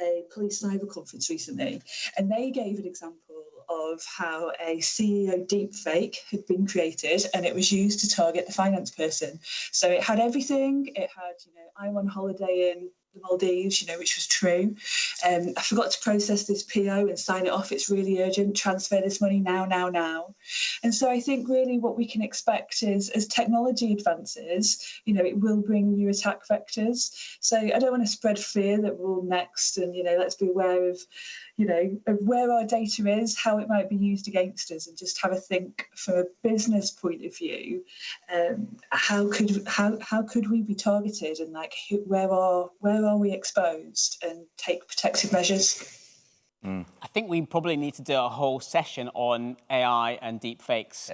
a police cyber conference recently, and they gave an example of how a CEO deepfake had been created and it was used to target the finance person. So it had everything. It had, I'm on holiday in the Maldives, which was true. I forgot to process this PO and sign it off. It's really urgent. Transfer this money now. And so I think really what we can expect is, as technology advances, it will bring new attack vectors. So I don't want to spread fear that we're all next, and let's be aware of where our data is, how it might be used against us, and just have a think from a business point of view. How could we be targeted, and where are we exposed, and take protective measures? I think we probably need to do a whole session on AI and deepfakes,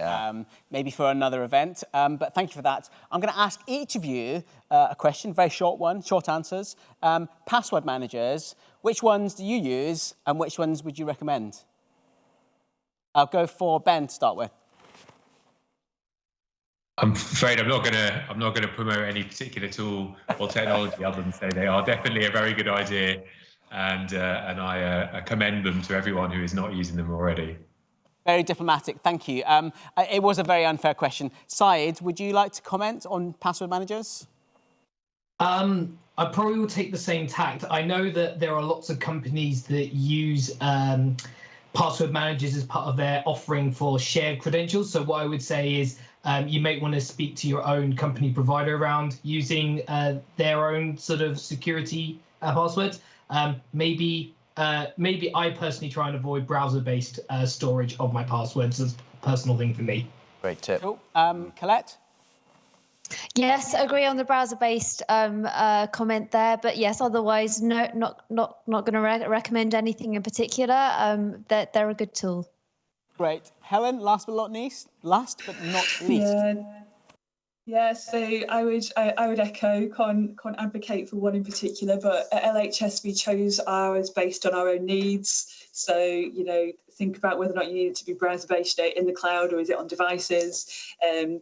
maybe for another event. But thank you for that. I'm going to ask each of you a question, very short one, short answers. Password managers, which ones do you use and which ones would you recommend? I'll go for Ben to start with. I'm afraid I'm not going to promote any particular tool or technology other than say they are definitely a very good idea. And I commend them to everyone who is not using them already. Very diplomatic, thank you. It was a very unfair question. Syed, would you like to comment on password managers? I probably will take the same tact. I know that there are lots of companies that use password managers as part of their offering for shared credentials. So what I would say is you may want to speak to your own company provider around using their own sort of security passwords. Maybe I personally try and avoid browser-based storage of my passwords as a personal thing for me. Great tip. Cool. Colette? Yes, agree on the browser-based comment there, but yes, otherwise, no, not going to recommend anything in particular. They're a good tool. Great. Helen, last but not least. Yeah, so I would echo, can't advocate for one in particular, but at LHS we chose ours based on our own needs. So, think about whether or not you need it to be browser-based in the cloud, or is it on devices?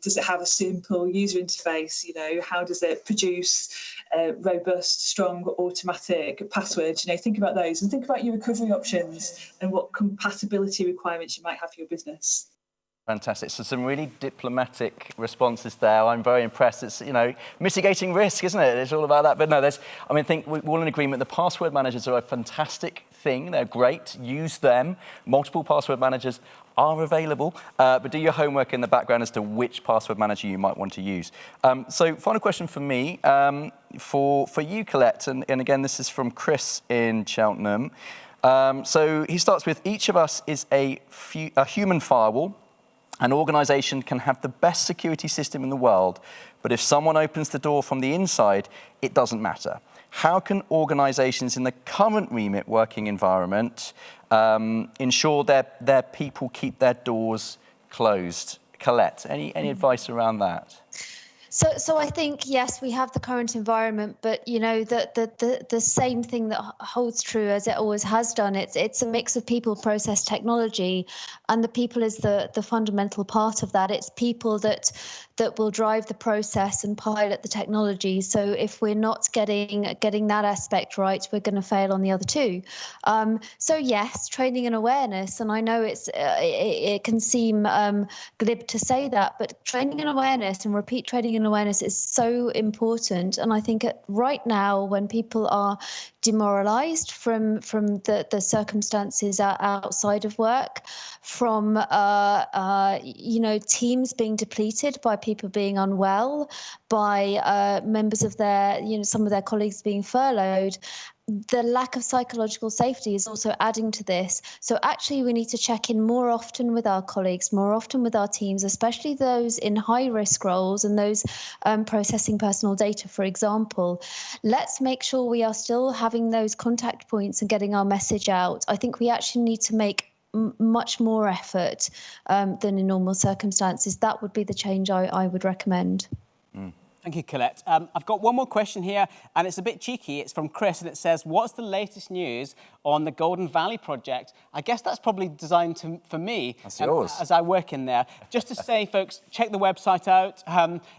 Does it have a simple user interface? How does it produce robust, strong, automatic passwords? Think about those, and think about your recovery options and what compatibility requirements you might have for your business. Fantastic. So some really diplomatic responses there. I'm very impressed. It's, mitigating risk, isn't it? It's all about that. But no, I think we're all in agreement. The password managers are a fantastic thing. They're great. Use them. Multiple password managers are available. But do your homework in the background as to which password manager you might want to use. So final question for me, for you, Colette. And again, this is from Chris in Cheltenham. So he starts with, each of us is a human firewall. An organisation can have the best security system in the world, but if someone opens the door from the inside, it doesn't matter. How can organisations in the current remit working environment ensure their people keep their doors closed? Colette, any advice around that? So I think, yes, we have the current environment, but the same thing that holds true as it always has done. It's a mix of people, process, technology, and the people is the fundamental part of that. It's people that will drive the process and pilot the technology. So if we're not getting that aspect right, we're going to fail on the other two. So yes, training and awareness, and I know it can seem glib to say that, but training and awareness and repeat training and awareness is so important. And I think right now, when people are demoralized from the circumstances outside of work, from teams being depleted by people being unwell, by members of their some of their colleagues being furloughed, the lack of psychological safety is also adding to this. So actually we need to check in more often with our colleagues, more often with our teams, especially those in high-risk roles and those processing personal data, for example. Let's make sure we are still having those contact points and getting our message out. I think we actually need to make much more effort than in normal circumstances. That would be the change I would recommend. Thank Thank you, Colette. I've got one more question here, and it's a bit cheeky. It's from Chris, and it says, what's the latest news on the Golden Valley project? I guess that's probably designed for me. That's yours. As I work in there. Just to say, folks, check the website out.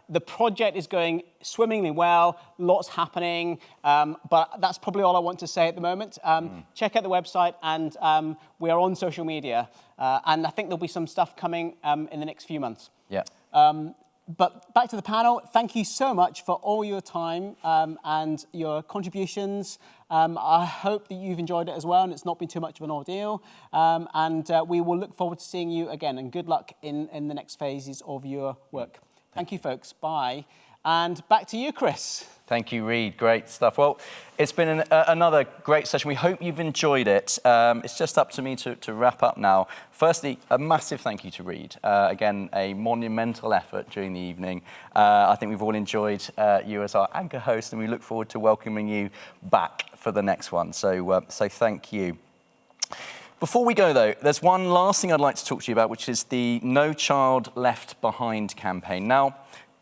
The project is going swimmingly well, lots happening, but that's probably all I want to say at the moment. Check out the website, and we are on social media, and I think there'll be some stuff coming in the next few months. Yeah. But back to the panel, thank you so much for all your time and your contributions. I hope that you've enjoyed it as well and it's not been too much of an ordeal. And we will look forward to seeing you again, and good luck in the next phases of your work. Thank you, folks. Bye. And back to you, Chris. Thank you, Reid. Great stuff. Well, it's been another great session. We hope you've enjoyed it. It's just up to me to wrap up now. Firstly, a massive thank you to Reid. Again, a monumental effort during the evening. I think we've all enjoyed you as our anchor host, and we look forward to welcoming you back for the next one. So thank you. Before we go, though, there's one last thing I'd like to talk to you about, which is the No Child Left Behind campaign. Now,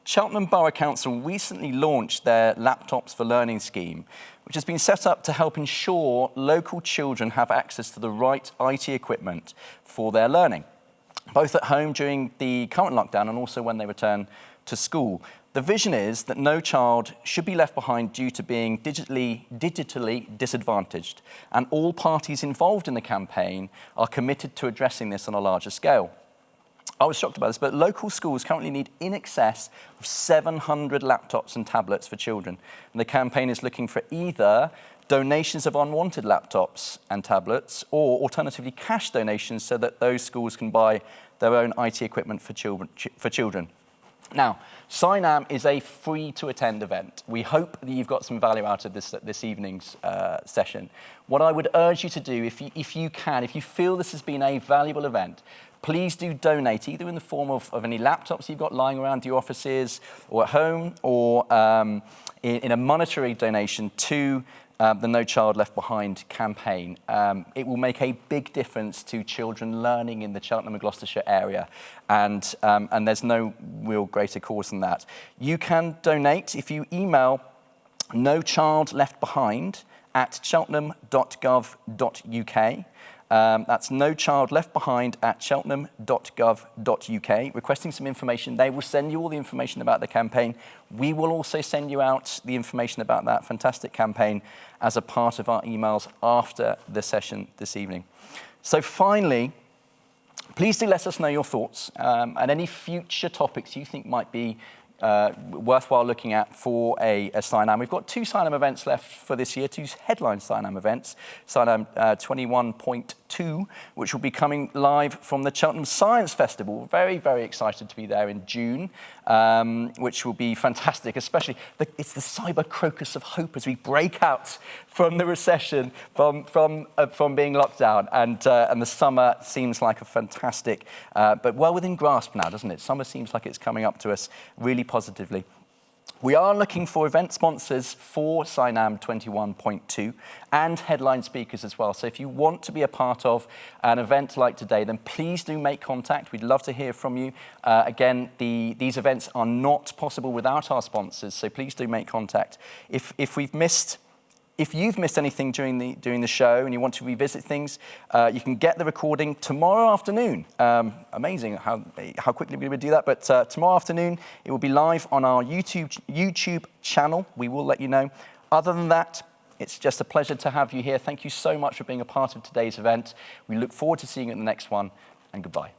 Cheltenham Borough Council recently launched their Laptops for Learning scheme, which has been set up to help ensure local children have access to the right IT equipment for their learning, both at home during the current lockdown and also when they return to school. The vision is that no child should be left behind due to being digitally disadvantaged, and all parties involved in the campaign are committed to addressing this on a larger scale. I was shocked about this, but local schools currently need in excess of 700 laptops and tablets for children. And the campaign is looking for either donations of unwanted laptops and tablets, or alternatively cash donations so that those schools can buy their own IT equipment for children. Now, CyNam is a free-to-attend event. We hope that you've got some value out of this evening's session. What I would urge you to do, if you feel this has been a valuable event, please do donate, either in the form of any laptops you've got lying around your offices or at home, or in a monetary donation to the No Child Left Behind campaign. It will make a big difference to children learning in the Cheltenham and Gloucestershire area, and there's no real greater cause than that. You can donate if you email nochildleftbehind@cheltenham.gov.uk. That's nochildleftbehind@cheltenham.gov.uk, requesting some information. They will send you all the information about the campaign. We will also send you out the information about that fantastic campaign as a part of our emails after the session this evening. So finally, please do let us know your thoughts and any future topics you think might be worthwhile looking at for a CyNam. We've got 2 CyNam events left for this year, 2 headline CyNam events. CyNam 21.2, which will be coming live from the Cheltenham Science Festival. Very, very excited to be there in June, which will be fantastic, especially it's the cyber crocus of hope as we break out from the recession, from being locked down, and the summer seems like a fantastic, but well within grasp now, doesn't it? Summer seems like it's coming up to us really positively. We are looking for event sponsors for CyNam 21.2 and headline speakers as well. So if you want to be a part of an event like today, then please do make contact. We'd love to hear from you. Again, these events are not possible without our sponsors, so please do make contact. If you've missed anything during the show and you want to revisit things, you can get the recording tomorrow afternoon. Amazing how quickly we would do that, but tomorrow afternoon it will be live on our YouTube channel. We will let you know. Other than that, it's just a pleasure to have you here. Thank you so much for being a part of today's event. We look forward to seeing you at the next one, and goodbye.